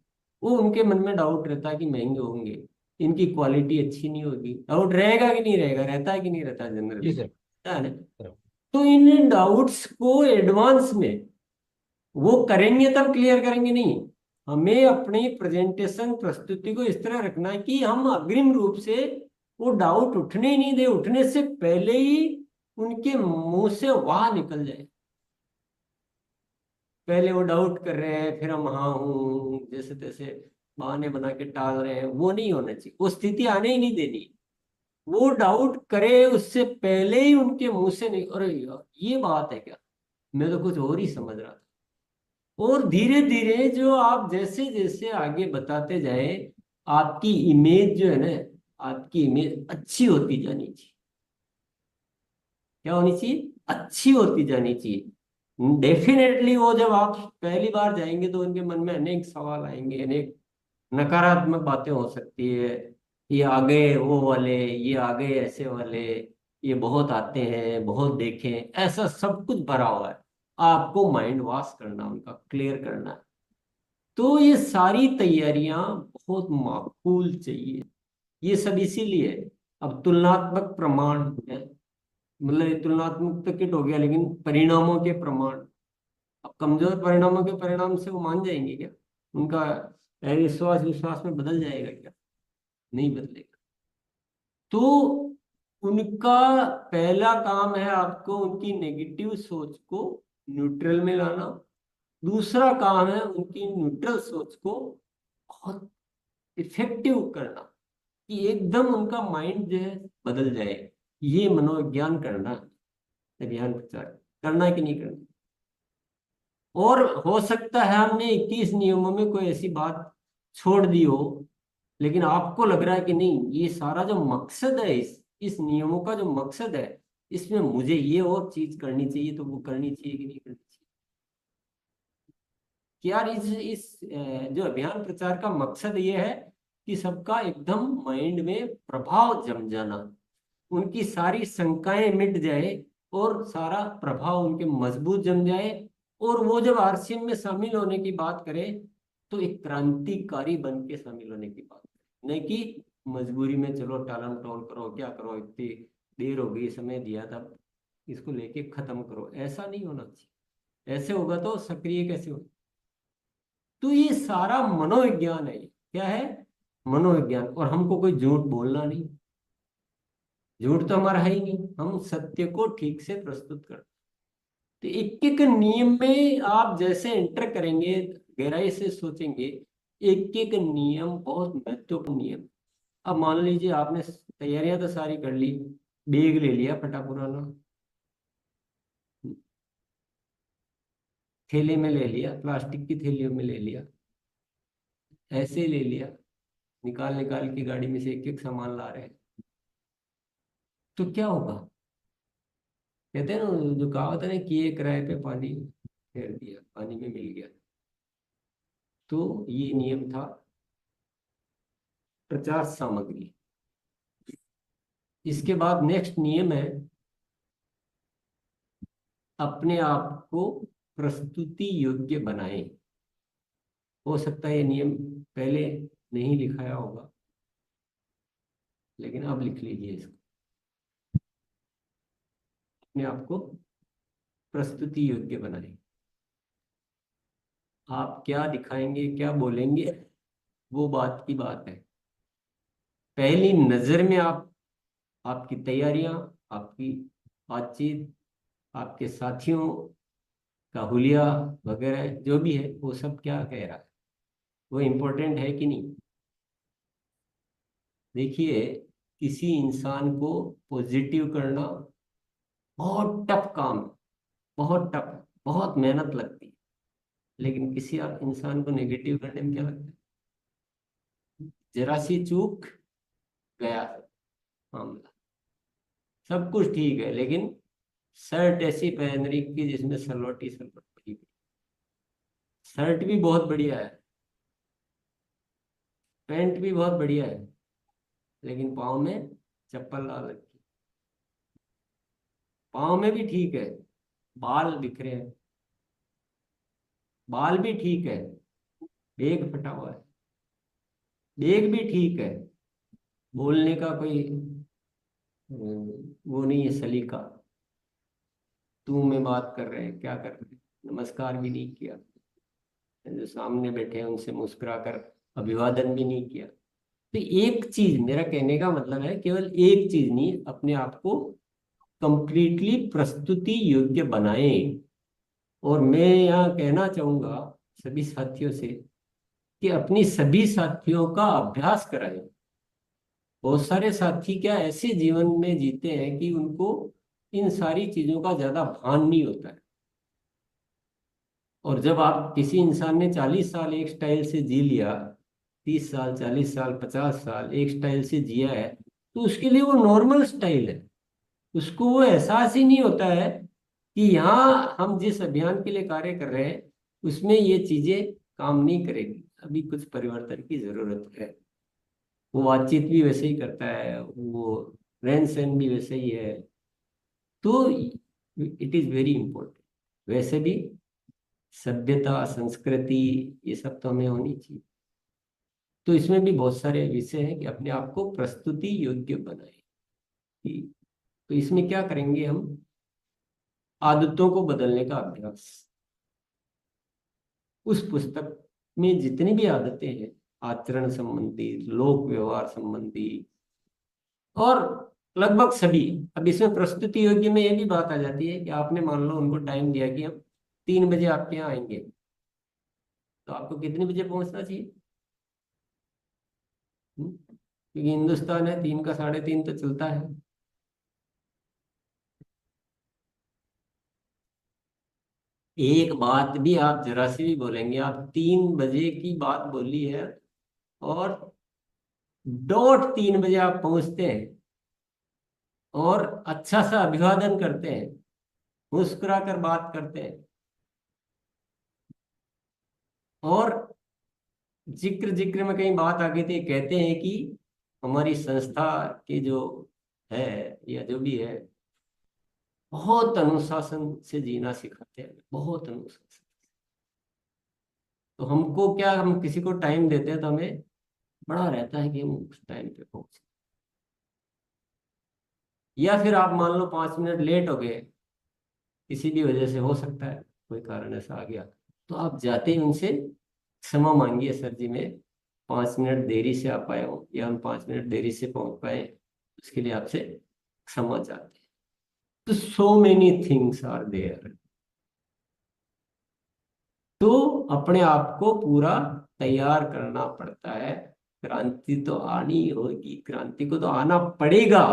S1: वो उनके मन में डाउट रहता है कि महंगे होंगे, इनकी क्वालिटी अच्छी नहीं होगी। डाउट रहेगा कि नहीं रहेगा, रहता है कि नहीं रहता जनरली,
S5: जी सर।
S1: है ना। तो इन डाउट्स को एडवांस में वो करेंगे तब क्लियर करेंगे नहीं। हमें अपनी प्रेजेंटेशन प्रस्तुति को इस तरह रखना है कि हम अग्रिम रूप से वो डाउट उठने ही नहीं दे, उठने से पहले ही उनके मुंह से वाह निकल जाए। पहले वो डाउट कर रहे हैं, फिर हम हाँ हूँ जैसे तैसे बहाने बना के टाल रहे हैं, वो नहीं होना चाहिए। वो स्थिति आने ही नहीं देनी। वो डाउट करे उससे पहले ही उनके मुंह से नहीं, अरे यार ये बात है क्या, मैं तो कुछ और ही समझ रहा था। और धीरे धीरे जो आप जैसे जैसे आगे बताते जाए, आपकी इमेज जो है ना, आपकी इमेज अच्छी होती जानी चाहिए। क्या होनी चाहिए? अच्छी होती जानी चाहिए। डेफिनेटली वो जब आप पहली बार जाएंगे तो उनके मन में अनेक सवाल आएंगे, अनेक नकारात्मक बातें हो सकती है। ये आ गए वो वाले, ये आ गए ऐसे वाले, ये बहुत आते हैं, बहुत देखे, ऐसा सब कुछ भरा हुआ है। आपको माइंड वॉश करना, उनका क्लियर करना है। तो ये सारी तैयारियां बहुत माकूल चाहिए। ये सब इसीलिए अब तुलनात्मक प्रमाण है, मतलब ये तुलनात्मक तो किट हो गया, लेकिन परिणामों के प्रमाण। अब कमजोर परिणामों के परिणाम से वो मान जाएंगे क्या? उनका विश्वास विश्वास में बदल जाएगा क्या? नहीं बदलेगा। तो उनका पहला काम है आपको उनकी नेगेटिव सोच को न्यूट्रल में लाना। दूसरा काम है उनकी न्यूट्रल सोच को बहुत इफेक्टिव करना कि एकदम उनका माइंड जो है बदल जाए। ये मनोविज्ञान करना, अभियान प्रचार करना है कि नहीं करना। और हो सकता है हमने 21 नियमों में कोई ऐसी बात छोड़ दी हो, लेकिन आपको लग रहा है कि नहीं, ये सारा जो मकसद है, इस नियमों का जो मकसद है, इसमें मुझे ये और चीज करनी चाहिए, तो वो करनी चाहिए कि नहीं करनी चाहिए। कि यार इस जो अभियान प्रचार का मकसद ये है कि सबका एकदम माइंड में प्रभाव जम जाना, उनकी सारी शंकाएं मिट जाए और सारा प्रभाव उनके मजबूत जम जाए। और वो जब आरसीएम में शामिल होने की बात करें तो एक क्रांतिकारी बन के शामिल होने की बात करें, नहीं कि मजबूरी में चलो टालम टोल करो, क्या करो, इतनी देर हो गई, समय दिया था, इसको लेके खत्म करो। ऐसा नहीं होना चाहिए। ऐसे होगा तो सक्रिय कैसे होगा? तो ये सारा मनोविज्ञान है। क्या है? मनोविज्ञान। और हमको कोई झूठ बोलना नहीं, झूठ तो हमारा है ही नहीं, हम सत्य को ठीक से प्रस्तुत करते। तो एक एक नियम में आप जैसे एंटर करेंगे, गहराई से सोचेंगे, एक एक नियम बहुत महत्वपूर्ण नियम। अब मान लीजिए आपने तैयारियां तो सारी कर ली, बैग ले लिया फटा पुराना, थैले में ले लिया, प्लास्टिक की थैलियों में ले लिया, ऐसे ले लिया, निकाल निकाल के गाड़ी में से एक एक सामान ला रहे हैं, तो क्या होगा? कहते हैं ना, जो कहावत है ना, किए किराए पे पानी फेर दिया, पानी में मिल गया। तो ये नियम था प्रचार सामग्री। इसके बाद नेक्स्ट नियम है अपने आप को प्रस्तुति योग्य बनाएं। हो सकता है ये नियम पहले नहीं लिखाया होगा, लेकिन अब लिख लीजिए इसको। अपने आप को प्रस्तुति योग्य बनाएं। आप क्या दिखाएंगे, क्या बोलेंगे, वो बात की बात है। पहली नजर में आपकी तैयारियां, आपकी बातचीत, आपके साथियों का हुलिया वगैरह जो भी है, वो सब क्या कह रहा है, वो इम्पोर्टेंट है कि नहीं। देखिए, किसी इंसान को पॉजिटिव करना बहुत टफ काम है, बहुत टफ, बहुत मेहनत लगती है। लेकिन किसी इंसान को नेगेटिव करने में क्या लगता है, जरा सी चूक गया मामला। सब कुछ ठीक है, लेकिन शर्ट ऐसी पहन रही कि जिसमें सलवटी पड़ी। शर्ट भी बहुत बढ़िया है, पैंट भी बहुत बढ़िया है, लेकिन पाँव में चप्पल डाल रखी। पाँव में भी ठीक है, बाल बिखरे हैं, बाल भी ठीक है, बेग फटा हुआ है, बेग भी ठीक है, बोलने का कोई वो नहीं है सलीका। तू में बात कर रहे हैं, क्या कर रहे हैं, नमस्कार भी नहीं किया, जो सामने बैठे हैं उनसे मुस्कुराकर अभिवादन भी नहीं किया। तो एक चीज, मेरा कहने का मतलब है, केवल एक चीज नहीं, अपने आप को कंप्लीटली प्रस्तुति योग्य बनाएं। और मैं यहाँ कहना चाहूंगा सभी साथियों से कि अपनी सभी साथियों का अभ्यास कराएं। बहुत सारे साथी क्या ऐसे जीवन में जीते हैं कि उनको इन सारी चीजों का ज्यादा भान नहीं होता है। और जब आप किसी इंसान ने 40 साल एक स्टाइल से जी लिया, 30 साल, 40 साल, 50 साल एक स्टाइल से जिया है, तो उसके लिए वो नॉर्मल स्टाइल है। उसको वो एहसास ही नहीं होता है कि यहाँ हम जिस अभियान के लिए कार्य कर रहे हैं उसमें ये चीजें काम नहीं करेगी, अभी कुछ परिवर्तन की जरूरत है। वो बातचीत भी वैसे ही करता है, वो रहन सहन भी वैसे ही है। तो इट इज वेरी इंपॉर्टेंट। वैसे भी सभ्यता, संस्कृति, ये सब तो हमें होनी चाहिए। तो इसमें भी बहुत सारे विषय हैं कि अपने आप को प्रस्तुति योग्य बनाए। तो इसमें क्या करेंगे हम, आदतों को बदलने का अभ्यास। उस पुस्तक में जितनी भी आदतें हैं, आचरण संबंधी, लोक व्यवहार संबंधी, और लगभग सभी। अब इसमें प्रस्तुति योग्य में ये भी बात आ जाती है कि आपने मान लो उनको टाइम दिया कि हम 3 बजे आपके यहाँ आएंगे, तो आपको कितने बजे पहुंचना चाहिए? क्योंकि हिंदुस्तान है, 3 का 3:30 तो चलता है। एक बात भी आप जरा सी भी बोलेंगे, आप 3 बजे की बात बोली है और डॉट 3 बजे आप पहुंचते हैं और अच्छा सा अभिवादन करते हैं, मुस्कुरा कर बात करते हैं, और जिक्र में कहीं बात आ गई थी, कहते हैं कि हमारी संस्था के जो है या जो भी है, बहुत अनुशासन से जीना सिखाते हैं, बहुत अनुशासन। तो हमको क्या, हम किसी को टाइम देते हैं तो हमें बड़ा रहता है कि हम उस टाइम पे पहुंचे। या फिर आप मान लो 5 मिनट लेट हो गए, किसी भी वजह से, हो सकता है कोई कारण ऐसा आ गया, तो आप जाते ही उनसे क्षमा मांगिए, सर जी मैं 5 मिनट देरी से आ पाया हूँ, या हम 5 मिनट देरी से पहुंच पाए, उसके लिए आपसे क्षमा चाहते हैं। तो so many things are there. तो अपने आप को पूरा तैयार करना पड़ता है। क्रांति तो आनी होगी, क्रांति को तो आना पड़ेगा।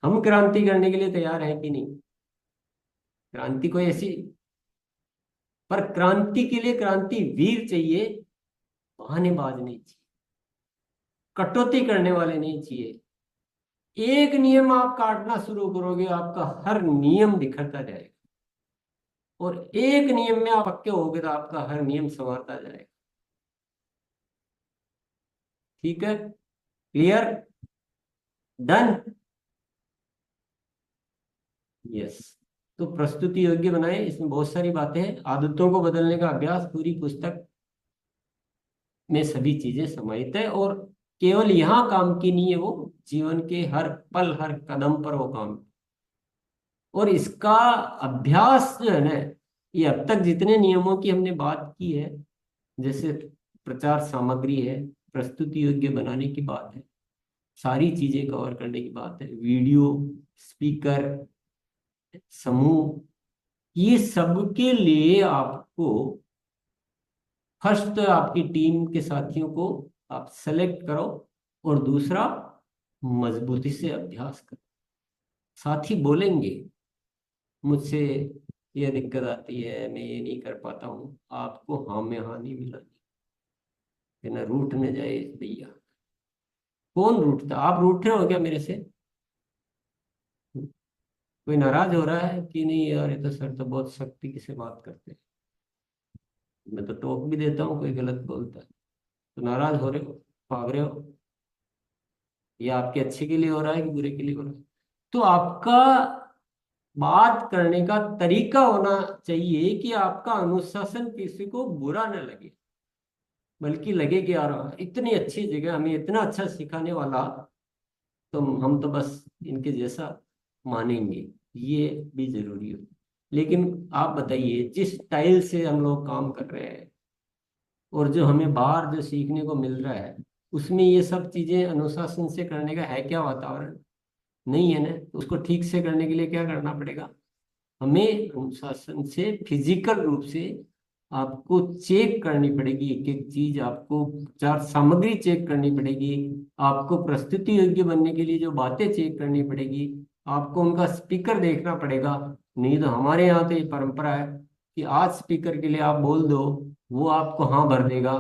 S1: हम क्रांति करने के लिए तैयार हैं कि नहीं? क्रांति कोई ऐसी, पर क्रांति के लिए क्रांति वीर चाहिए, बहानेबाज नहीं चाहिए, कटौती करने वाले नहीं चाहिए। एक नियम आप काटना शुरू करोगे, आपका हर नियम बिखरता जाएगा, और एक नियम में आप पक्के होगे तो आपका हर नियम संवरता जाएगा। ठीक है, क्लियर, डन, यस। तो प्रस्तुति योग्य बनाए, इसमें बहुत सारी बातें हैं। आदतों को बदलने का अभ्यास, पूरी पुस्तक में सभी चीजें समाहित है, और केवल यहाँ काम की नहीं है, वो जीवन के हर पल हर कदम पर वो काम। और इसका अभ्यास जो है ना, ये अब तक जितने नियमों की हमने बात की है, जैसे प्रचार सामग्री है, प्रस्तुति योग्य बनाने की बात है, सारी चीजें कवर करने की बात है, वीडियो, स्पीकर, समूह, ये सबके लिए आपको फर्स्ट तो आपकी टीम के साथियों को आप सेलेक्ट करो, और दूसरा मजबूती से अभ्यास करो। साथी बोलेंगे मुझसे ये दिक्कत आती है, मैं ये नहीं कर पाता हूँ, आपको हाँ में हाँ नहीं मिलानी, ना रूठ न जाए भैया। कौन रूठता? आप रूठ रहे हो क्या मेरे से? कोई नाराज हो रहा है कि नहीं यार, ये तो सर तो बहुत सख्ती से बात करते हैं, मैं तो टोक भी देता हूँ कोई गलत बोलता है, तो नाराज हो रहे हो, भाग रहे हो? ये आपके अच्छे के लिए हो रहा है कि बुरे के लिए हो रहा है? तो आपका बात करने का तरीका होना चाहिए कि आपका अनुशासन किसी को बुरा न लगे, बल्कि लगे कि यार इतनी अच्छी जगह, हमें इतना अच्छा सिखाने वाला, तो हम तो बस इनके जैसा मानेंगे। ये भी जरूरी है। लेकिन आप बताइए, जिस स्टाइल से हम लोग काम कर रहे हैं और जो हमें बाहर जो सीखने को मिल रहा है, उसमें ये सब चीजें अनुशासन से करने का है क्या वातावरण? नहीं है ना। तो उसको ठीक से करने के लिए क्या करना पड़ेगा? हमें अनुशासन से फिजिकल रूप से आपको चेक करनी पड़ेगी, एक एक चीज आपको, चार सामग्री चेक करनी पड़ेगी, आपको प्रस्तुति योग्य बनने के लिए जो बातें चेक करनी पड़ेगी, आपको उनका स्पीकर देखना पड़ेगा। नहीं तो हमारे यहाँ तो ये परंपरा है कि आज स्पीकर के लिए आप बोल दो, वो आपको हाँ भर देगा,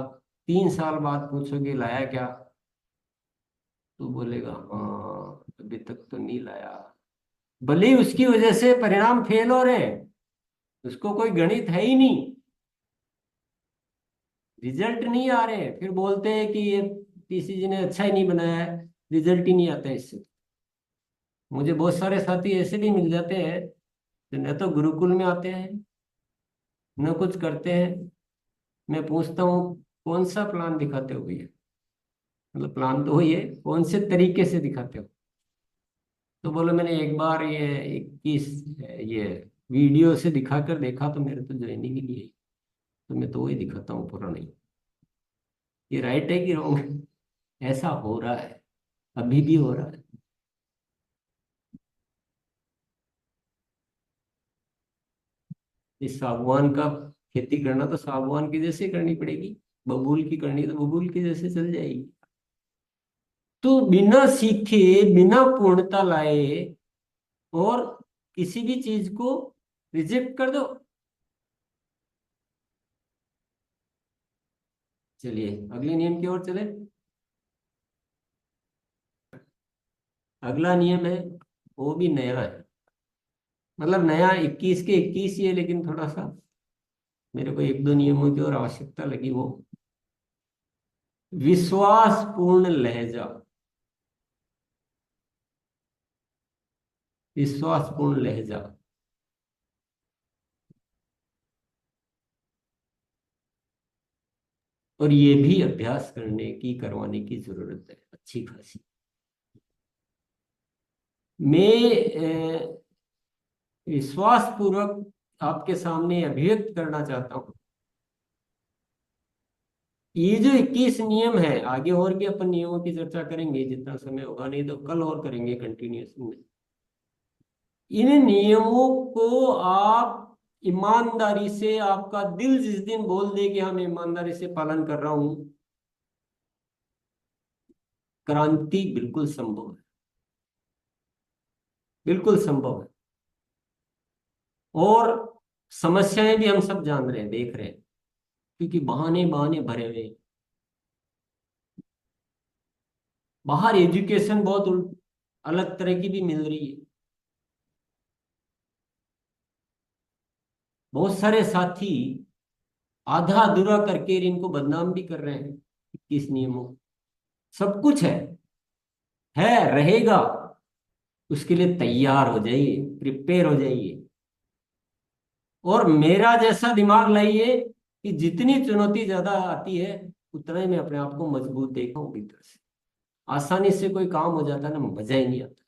S1: 3 साल बाद पूछोगे लाया क्या, तो बोलेगा हाँ अभी तक तो नहीं लाया, भले ही उसकी वजह से परिणाम फेल हो रहे हैं, उसको कोई गणित है ही नहीं, रिजल्ट नहीं आ रहे हैं, फिर बोलते हैं कि ये पीसी जी ने अच्छा ही नहीं बनाया है, रिजल्ट ही नहीं आता है इससे। मुझे बहुत सारे साथी ऐसे भी मिल जाते हैं जो न तो गुरुकुल में आते हैं न कुछ करते हैं। मैं पूछता हूँ कौन सा प्लान दिखाते हो भैया, मतलब प्लान तो वही है, कौन से तरीके से दिखाते हो? तो बोलो मैंने एक बार ये 21 ये वीडियो से दिखाकर देखा तो मेरे तो ज्वाइनिंग ही नहीं है, तो मैं तो वही दिखाता हूँ, पूरा नहीं। ये राइट है कि रॉन्ग है? ऐसा हो रहा है, अभी भी हो रहा है। इस सागवान का खेती करना तो सागवान की जैसे करनी पड़ेगी, बबूल की करनी तो बबूल की जैसे चल जाएगी। तो बिना सीखे, बिना पूर्णता लाए और किसी भी चीज को रिजेक्ट कर दो। चलिए अगले नियम की ओर चले। अगला नियम है, वो भी नया है, मतलब नया 21 के 21 ही है, लेकिन थोड़ा सा मेरे को 1-2 नियमों की और आवश्यकता लगी। वो विश्वासपूर्ण लहजा, विश्वासपूर्ण लहजा। और ये भी अभ्यास करवाने की जरूरत है अच्छी खासी। मैं विश्वास पूर्वक आपके सामने अभिव्यक्त करना चाहता हूं, ये जो 21 नियम है, आगे और भी अपन नियमों की चर्चा करेंगे जितना समय होगा, नहीं तो कल और करेंगे कंटिन्यूस में। इन नियमों को आप ईमानदारी से, आपका दिल जिस दिन बोल दे कि हम ईमानदारी से पालन कर रहा हूं, क्रांति बिल्कुल संभव है, बिल्कुल संभव है। और समस्याएं भी हम सब जान रहे हैं, देख रहे हैं, क्योंकि बहाने बहाने भरे हुए हैं। बाहर एजुकेशन बहुत अलग तरह की भी मिल रही है। बहुत सारे साथी आधा अधूरा करके इनको बदनाम भी कर रहे हैं 21 नियमों। सब कुछ है रहेगा। उसके लिए तैयार हो जाइए, प्रिपेयर हो जाइए, और मेरा जैसा दिमाग लाइए कि जितनी चुनौती ज्यादा आती है उतना ही मैं अपने आप को मजबूत देखता हूँ भीतर से। आसानी से कोई काम हो जाता है ना, मजा ही नहीं आता।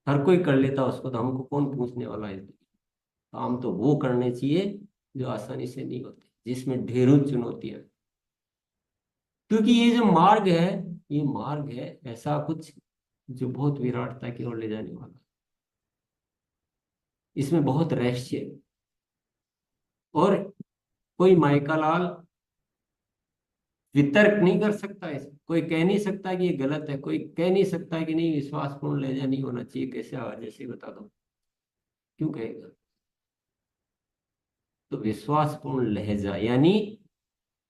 S1: हर कोई कर लेता है उसको, तो हमको कौन पूछने वाला है। काम तो वो करने चाहिए जो आसानी से नहीं होते, जिसमें ढेरों चुनौतियां हैं। क्योंकि ये जो मार्ग है, ये मार्ग है ऐसा कुछ जो बहुत विराटता की ओर ले जाने वाला है। इसमें बहुत रहस्य है, और कोई माइका लाल वितर्क नहीं कर सकता है। कोई कह नहीं सकता कि ये गलत है, कोई कह नहीं सकता कि नहीं विश्वासपूर्ण लहजा नहीं होना चाहिए। कैसे आवाज जैसे बता दो, क्यों कहेगा। तो विश्वासपूर्ण लहजा यानी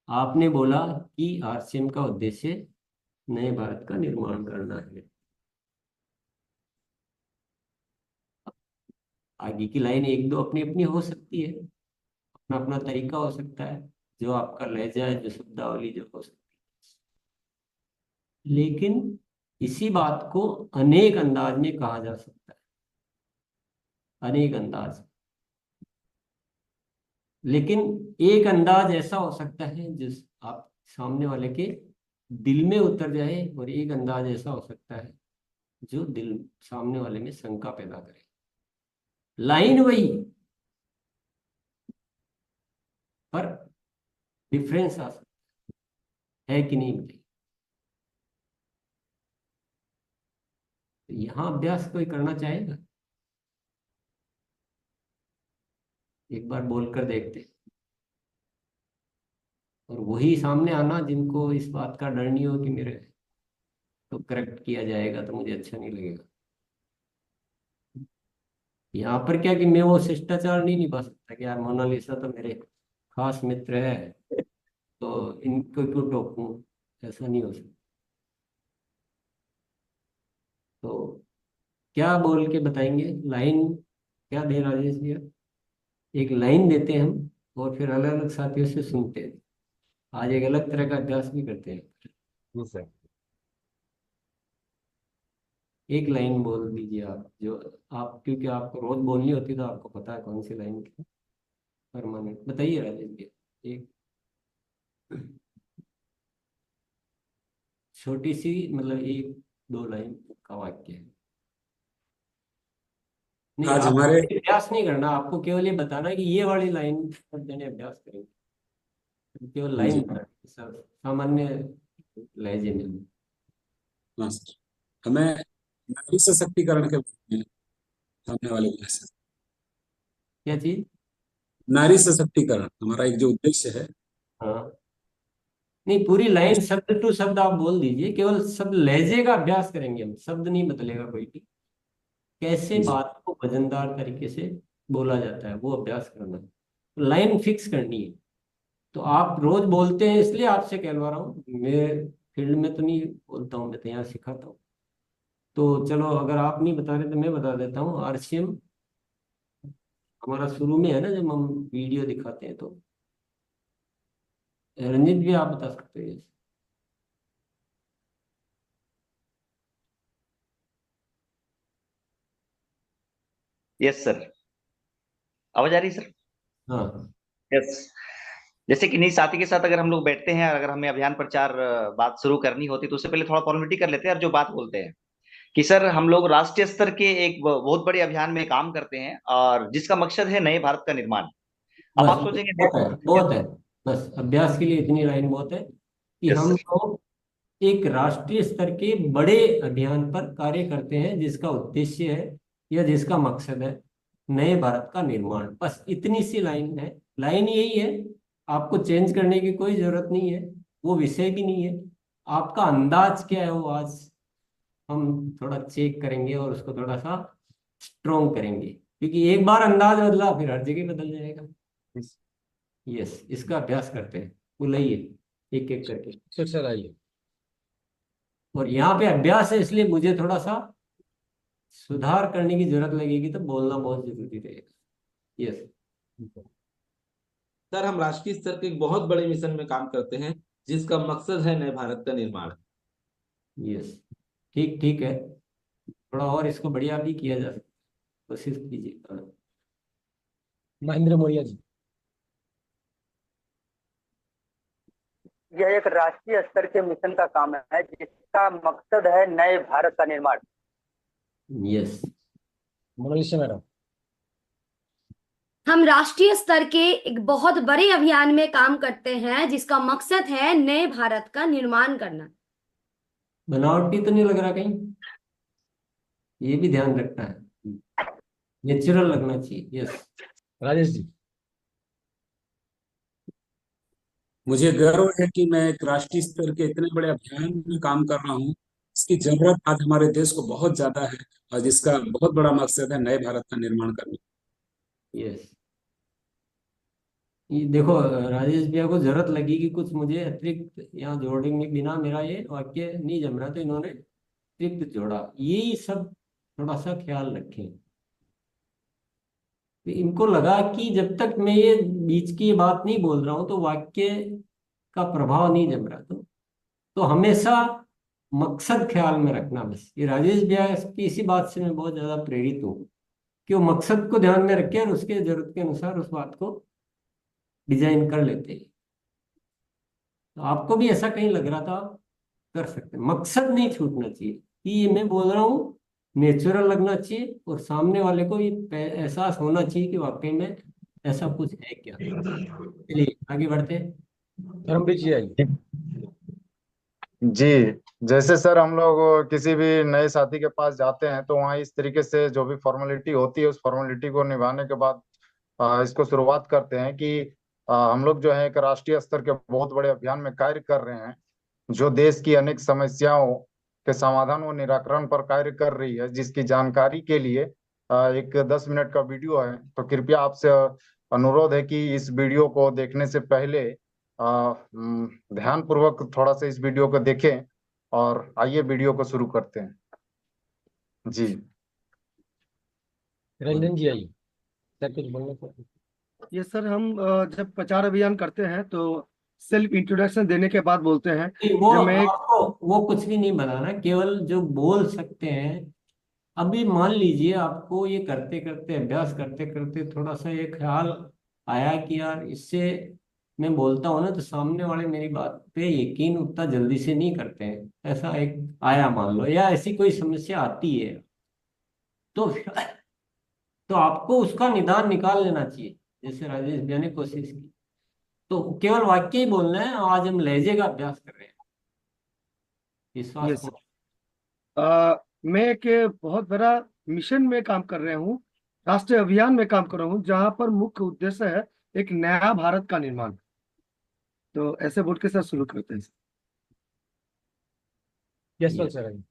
S1: आपने बोला कि आरसीएम का उद्देश्य नए भारत का निर्माण करना है। आगे की लाइन एक दो अपनी अपनी हो सकती है, अपना अपना तरीका हो सकता है, जो आपका लहजा है, जो शब्दावली जो हो सकती है, लेकिन इसी बात को अनेक अंदाज में कहा जा सकता है, अनेक अंदाज। लेकिन एक अंदाज ऐसा हो सकता है जिस आप सामने वाले के दिल में उतर जाए, और एक अंदाज ऐसा हो सकता है जो दिल सामने वाले में शंका पैदा करे। लाइन वही, पर डिफरेंस आ सकता है कि नहीं बताइए। तो यहाँ अभ्यास कोई करना चाहेगा? एक बार बोलकर देखते हैं। और वही सामने आना जिनको इस बात का डर नहीं हो कि मेरे तो करेक्ट किया जाएगा तो मुझे अच्छा नहीं लगेगा। यहाँ पर क्या कि मैं वो शिष्टाचार नहीं निभा सकता कि यार मोनालिसा तो मेरे खास मित्र है तो इनको क्यों टोकूं, ऐसा नहीं हो सकता। तो क्या बोल के बताएंगे? लाइन क्या दे राजेश भैया? एक लाइन देते हैं हम, और फिर अलग अलग साथियों से सुनते हैं। आज एक अलग तरह का अभ्यास भी करते हैं। एक लाइन बोल दीजिए आप, जो आप, क्योंकि आपको रोज बोलनी होती है तो आपको पता है कौन सी लाइन की परमानेंट। बताइए राजेश भैया, एक छोटी सी, मतलब एक दो लाइन का वाक्य है। नहीं,
S14: आज
S1: आपको
S14: हमारे
S1: अभ्यास नहीं करना, आपको केवल ये बताना कि ये वाली लाइन सब जने अभ्यास करेंगे। केवल लाइन सामान्य लहजे में।
S14: हाँ सर, हमें नारी सशक्तिकरण के बारे में सामने वाले को मैसेज।
S1: क्या चीज?
S14: नारी सशक्तिकरण हमारा एक जो उद्देश्य है।
S1: हाँ, नहीं पूरी लाइन शब्द टू शब्द आप बोल दीजिए, केवल शब्द लहजे का अभ्यास करेंगे हम, शब्द नहीं बदलेगा कोई भी। कैसे बात को वजनदार तरीके से बोला जाता है वो अभ्यास करना है। लाइन फिक्स करनी है। तो आप रोज बोलते हैं इसलिए आपसे कहलवा रहा हूँ, मैं फील्ड में तो नहीं बोलता हूँ, मैं तो यहाँ सिखाता हूँ। तो चलो, अगर आप नहीं बता रहे तो मैं बता देता हूँ। आरसीएम हमारा शुरू में है ना, जब हम वीडियो दिखाते हैं तो रंजित भी आप बता सकते हैं।
S7: यस सर, आवाज आ रही सर?
S1: हाँ
S7: यस। जैसे कि नहीं, साथी के साथ अगर हम लोग बैठते हैं, अगर हमें अभियान प्रचार बात शुरू करनी होती तो उससे पहले थोड़ा फॉर्मेलिटी कर लेते हैं और जो बात बोलते हैं कि सर हम लोग राष्ट्रीय स्तर के एक बहुत बड़े अभियान में काम करते हैं और जिसका मकसद है नए भारत का निर्माण। अब
S1: बस
S7: आप सोचेंगे नए
S1: बहुत है, बहुत है। बस अभ्यास के लिए इतनी लाइन बहुत है कि
S7: यस
S1: हम
S7: सर,
S1: लोग एक राष्ट्रीय स्तर के बड़े अभियान पर कार्य करते हैं जिसका उद्देश्य है या जिसका मकसद है नए भारत का निर्माण। बस इतनी सी लाइन है। लाइन यही है, आपको चेंज करने की कोई जरूरत नहीं है, वो विषय भी नहीं है। आपका अंदाज क्या है वो आज हम थोड़ा चेक करेंगे और उसको थोड़ा सा स्ट्रोंग करेंगे, क्योंकि एक बार अंदाज बदला फिर हर जगह बदल जाएगा। यस, इसका अभ्यास करते हैं, बुलाइए एक एक करके।
S5: सर आइए।
S1: और यहाँ पे अभ्यास है इसलिए मुझे थोड़ा सा सुधार करने की जरूरत लगेगी, तो बोलना बहुत जरूरी रहेगा। यस
S9: सर, हम राष्ट्रीय स्तर के एक बहुत बड़े मिशन में काम करते हैं जिसका मकसद है नए भारत का निर्माण।
S1: यस, ठीक ठीक है, थोड़ा और इसको बढ़िया भी किया जा सकता, कोशिश कीजिए।
S5: महेंद्र मौर्य जी।
S18: यह एक राष्ट्रीय स्तर के मिशन का काम है जिसका मकसद है नए भारत का निर्माण।
S1: Yes,
S5: Monalisa madam.
S13: हम राष्ट्रीय स्तर के एक बहुत बड़े अभियान में काम करते हैं जिसका मकसद है नए भारत का निर्माण करना।
S1: बनावटी तो नहीं लग रहा कहीं, ये भी ध्यान रखना है, नेचुरल लगना चाहिए। यस,
S5: राजेश जी।
S14: मुझे गर्व है कि मैं एक राष्ट्रीय स्तर के इतने बड़े अभियान में काम कर रहा हूँ। इसकी जरूरत आज हमारे देश को बहुत ज्यादा है और जिसका बहुत बड़ा मकसद है नए भारत का निर्माण करना।
S1: यस, ये देखो राजेश भैया को जरूरत लगी कि कुछ मुझे अतिरिक्त यहाँ जोड़ेंगे, बिना मेरा ये वाक्य नहीं जम रहा तो इन्होंने अतिरिक्त जोड़ा। यही सब थोड़ा सा ख्याल रखें। तो इनको लगा कि जब तक मैं ये बीच की बात नहीं बोल रहा हूं तो वाक्य का प्रभाव नहीं जम रहा। तो हमेशा मकसद ख्याल में रखना। बस ये राजेश भैया की इसी बात से मैं बहुत ज्यादा प्रेरित हूँ कि वो मकसद को ध्यान में रखे और उसके जरूरत के अनुसार उस बात को डिजाइन कर लेते हैं। तो आपको भी ऐसा कहीं लग रहा था, आप कर सकते हैं। मकसद नहीं छूटना चाहिए कि ये मैं बोल रहा हूँ, नेचुरल लगना चाहिए और सामने वाले को ये एहसास होना चाहिए कि वाकई में ऐसा कुछ है क्या। चलिए आगे बढ़ते हैं।
S5: धर्मवीर जी आइए।
S19: जी, जैसे सर हम लोग किसी भी नए साथी के पास जाते हैं तो वहाँ इस तरीके से जो भी फॉर्मेलिटी होती है उस फॉर्मेलिटी को निभाने के बाद इसको शुरुआत करते हैं कि हम लोग जो है एक राष्ट्रीय स्तर के बहुत बड़े अभियान में कार्य कर रहे हैं जो देश की अनेक समस्याओं के समाधान व निराकरण पर कार्य कर रही है, जिसकी जानकारी के लिए एक 10 मिनट का वीडियो है। तो कृपया आपसे अनुरोध है कि इस वीडियो को देखने से पहले ध्यान पूर्वक थोड़ा सा इस वीडियो को देखें और आइए वीडियो को शुरू करते हैं। जी
S5: रंजन जी आइए, सर कुछ बोलना चाहते हैं?
S15: ये सर हम जब प्रचार अभियान करते हैं तो सेल्फ इंट्रोडक्शन देने के बाद बोलते हैं।
S1: वो
S15: जब मैं
S1: आपको वो कुछ भी नहीं बनाना, केवल जो बोल सकते हैं। अभी मान लीजिए आपको ये करते करते, अभ्यास करते करते थोड़ा सा ये ख्याल आया कि यार इससे मैं बोलता हूँ ना तो सामने वाले मेरी बात पे यकीन उतना जल्दी से नहीं करते हैं, ऐसा एक आया मान लो, या ऐसी कोई समस्या आती है तो आपको उसका निदान निकाल लेना चाहिए, जैसे राजेश भैया ने कोशिश की। तो केवल वाक्य ही बोलना है। आज हम लहजे का अभ्यास कर रहे हैं, विश्वास को।
S15: मैं एक बहुत बड़ा मिशन में काम कर रहा हूँ, राष्ट्रीय अभियान में काम कर रहा हूँ जहाँ पर मुख्य उद्देश्य है एक नया भारत का निर्माण। तो ऐसे बोल के सर शुरू करते हैं।
S5: यशवंत सर आइए।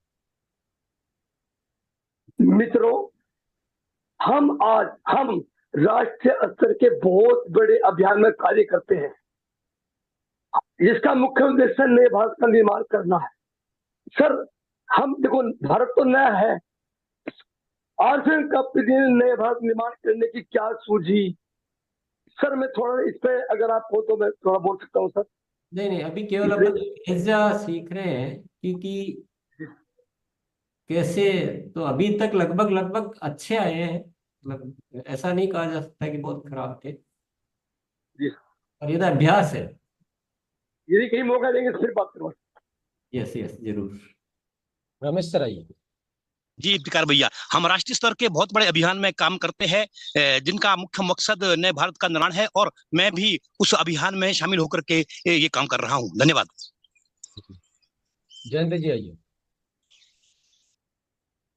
S20: मित्रों, हम राष्ट्रीय स्तर के बहुत बड़े अभियान में कार्य करते हैं जिसका मुख्य उद्देश्य नए भारत का निर्माण करना है। सर हम देखो, भारत तो नया है, आज फिर कब नए भारत निर्माण करने की क्या सूझी? सर मैं थोड़ा इस पे अगर आप हो तो मैं थोड़ा बोल सकता हूँ सर।
S1: नहीं, अभी केवल अपन लहजा सीख रहे हैं क्योंकि कैसे, तो अभी तक लगभग अच्छे आए हैं। मतलब ऐसा नहीं कहा जा सकता कि बहुत खराब थे, और ये तो अभ्यास है।
S20: यदि कहीं मौका देंगे तो फिर बात करो।
S1: यस जरूर।
S5: रमेश सर आइए।
S21: जी इफ्तिकार भैया, हम राष्ट्रीय स्तर के बहुत बड़े अभियान में काम करते हैं जिनका मुख्य मकसद नए भारत का निर्माण है, और मैं भी उस अभियान में शामिल होकर के ये काम कर रहा हूँ। धन्यवाद।
S5: जयंत जी आइए।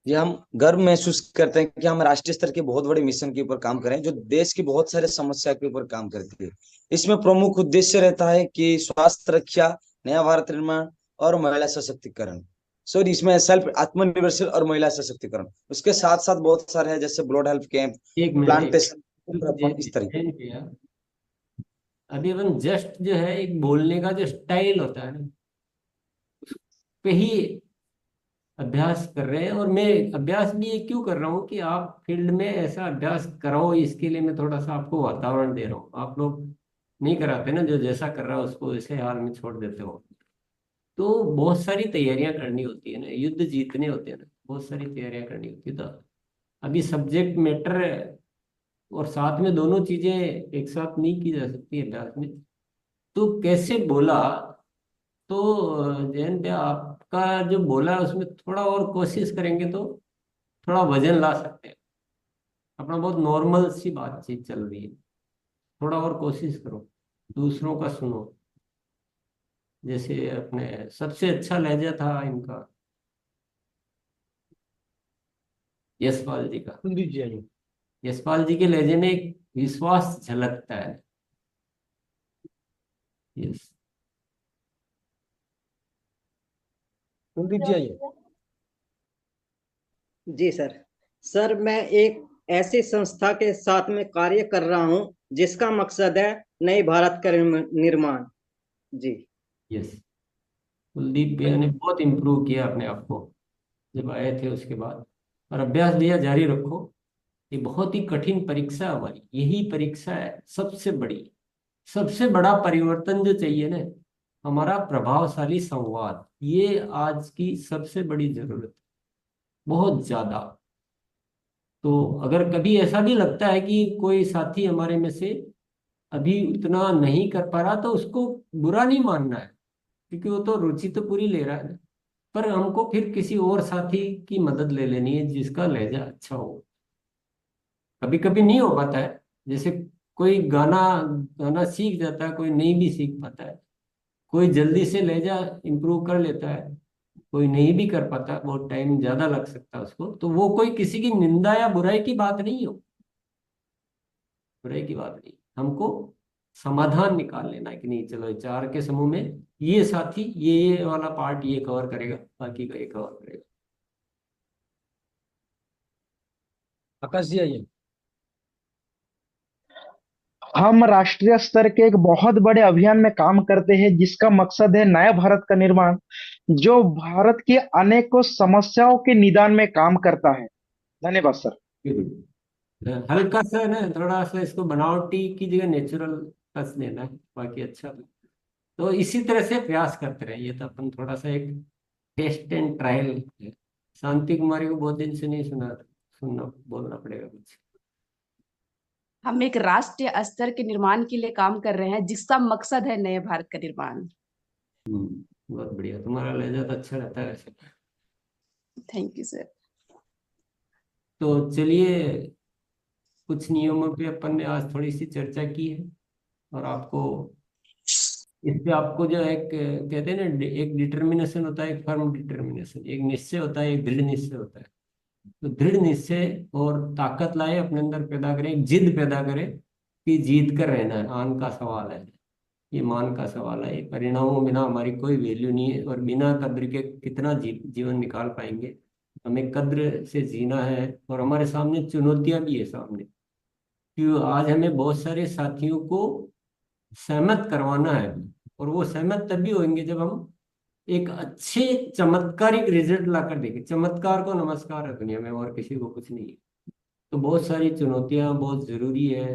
S22: ये हम गर्व महसूस करते हैं कि हम राष्ट्रीय स्तर के बहुत बड़े मिशन के ऊपर काम करें जो देश की बहुत सारे समस्या के ऊपर काम करती है। इसमें प्रमुख उद्देश्य रहता है कि स्वास्थ्य रक्षा, नया भारत निर्माण और महिला सशक्तिकरण। सॉरी, इसमें सेल्फ आत्मनिर्भरशील और महिला सशक्तिकरण, उसके साथ साथ बहुत सारे हैं जैसे ब्लड हेल्थ कैंप, प्लांटेशन, इस तरीके।
S1: अभी अपन जस्ट जो है एक बोलने का जो स्टाइल होता है ना, उस पे ही अभ्यास कर रहे हैं। और मैं अभ्यास भी ये क्यों कर रहा हूँ कि आप फील्ड में ऐसा अभ्यास कराओ, इसके लिए मैं थोड़ा सा आपको वातावरण दे रहा हूँ। आप लोग नहीं कराते ना, जो जैसा कर रहा है उसको ऐसे हाल में छोड़ देते हो। तो बहुत सारी तैयारियां करनी होती है ना, युद्ध जीतने होते हैं ना, बहुत सारी तैयारियां करनी होती है। तो अभी सब्जेक्ट मैटर और साथ में दोनों चीजें एक साथ नहीं की जा सकती अभ्यास में। तो कैसे बोला, तो जयंत आपका जो बोला है उसमें थोड़ा और कोशिश करेंगे तो थोड़ा वजन ला सकते हैं। अपना बहुत नॉर्मल सी बातचीत चल रही है, थोड़ा और कोशिश करो, दूसरों का सुनो। जैसे अपने सबसे अच्छा लहजा था इनका यशपाल जी का।
S5: कुलदीप जी आइए।
S1: यशपाल जी के लहजे में एक विश्वास झलकता है। यस,
S5: कुलदीप जी आइए।
S2: जी सर। सर मैं एक ऐसी संस्था के साथ में कार्य कर रहा हूं जिसका मकसद है नए भारत का निर्माण। जी
S1: यस, कुलदीप भैया ने बहुत इम्प्रूव किया अपने आप को जब आए थे उसके बाद, और अभ्यास भैया जारी रखो। ये बहुत ही कठिन परीक्षा है हमारी, यही परीक्षा है सबसे बड़ी। सबसे बड़ा परिवर्तन जो चाहिए ना, हमारा प्रभावशाली संवाद, ये आज की सबसे बड़ी जरूरत है, बहुत ज्यादा। तो अगर कभी ऐसा भी लगता है कि कोई साथी हमारे में से अभी उतना नहीं कर पा रहा, तो उसको बुरा नहीं मानना है, क्योंकि वो तो रुचि तो पूरी ले रहा है ना। पर हमको फिर किसी और साथी की मदद ले लेनी है जिसका लहजा अच्छा हो। कभी कभी नहीं हो पाता है, जैसे कोई गाना गाना सीख जाता है, कोई नहीं भी सीख पाता है। कोई जल्दी से लहजा इंप्रूव कर लेता है, कोई नहीं भी कर पाता, बहुत टाइम ज्यादा लग सकता है उसको। तो वो कोई किसी की निंदा या बुराई की बात नहीं हो, बुराई की बात नहीं। हमको समाधान निकाल लेना है कि नहीं, चलो चार के समूह में ये साथी ये वाला पार्ट ये कवर करेगा, बाकी का ये कवर करेगा।
S5: आकाश जी आइए।
S3: हम राष्ट्रीय स्तर के एक बहुत बड़े अभियान में काम करते हैं जिसका मकसद है नया भारत का निर्माण, जो भारत की अनेकों समस्याओं के निदान में काम करता है। धन्यवाद सर।
S1: हल्का सा ना, थोड़ा सा इसको बनावटी की जगह नेचुरल टच देना है, बाकी अच्छा। तो इसी तरह से प्रयास करते रहे। ये तो अपन थोड़ा सा एक टेस्ट एंड ट्रायल है। शांति कुमारी को बहुत दिन से नहीं सुनना बोलना पड़ेगा कुछ।
S23: हम एक राष्ट्रीय स्तर के निर्माण के लिए काम कर रहे हैं जिसका मकसद है नए भारत का निर्माण।
S1: बहुत बढ़िया, तुम्हारा लहजा तो अच्छा रहता है वैसे।
S23: Thank you sir.
S1: तो चलिए, कुछ नियमों पे अपन ने आज थोड़ी सी चर्चा की है, और आपको इससे आपको जो एक कहते हैं ना, एक डिटर्मिनेशन होता है, एक फर्म डिटर्मिनेशन, एक निश्चय होता है, एक दृढ़ निश्चय होता है। तो दृढ़ निश्चय और ताकत लाए अपने अंदर, पैदा करें, एक जिद पैदा करें कि जीत कर रहना है। आन का सवाल है, ये मान का सवाल है। परिणामों बिना हमारी कोई वैल्यू नहीं है, और बिना कद्र के कितना जीवन निकाल पाएंगे। हमें कद्र से जीना है, और हमारे सामने चुनौतियां भी है सामने, क्योंकि आज हमें बहुत सारे साथियों को सहमत करवाना है, और वो सहमत तभी होंगे जब हम एक अच्छे चमत्कारिक रिजल्ट लाकर देखें। चमत्कार को नमस्कार है दुनिया में, और किसी को कुछ नहीं है। तो बहुत सारी चुनौतियां बहुत जरूरी है।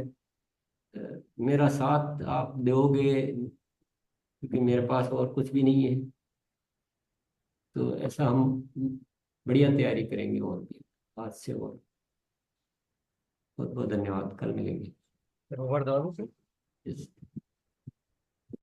S1: मेरा साथ आप दोगे, क्योंकि मेरे पास और कुछ भी नहीं है। तो ऐसा हम बढ़िया तैयारी करेंगे, और भी आज से। और बहुत बहुत धन्यवाद, कल मिलेंगे।
S5: ओवर।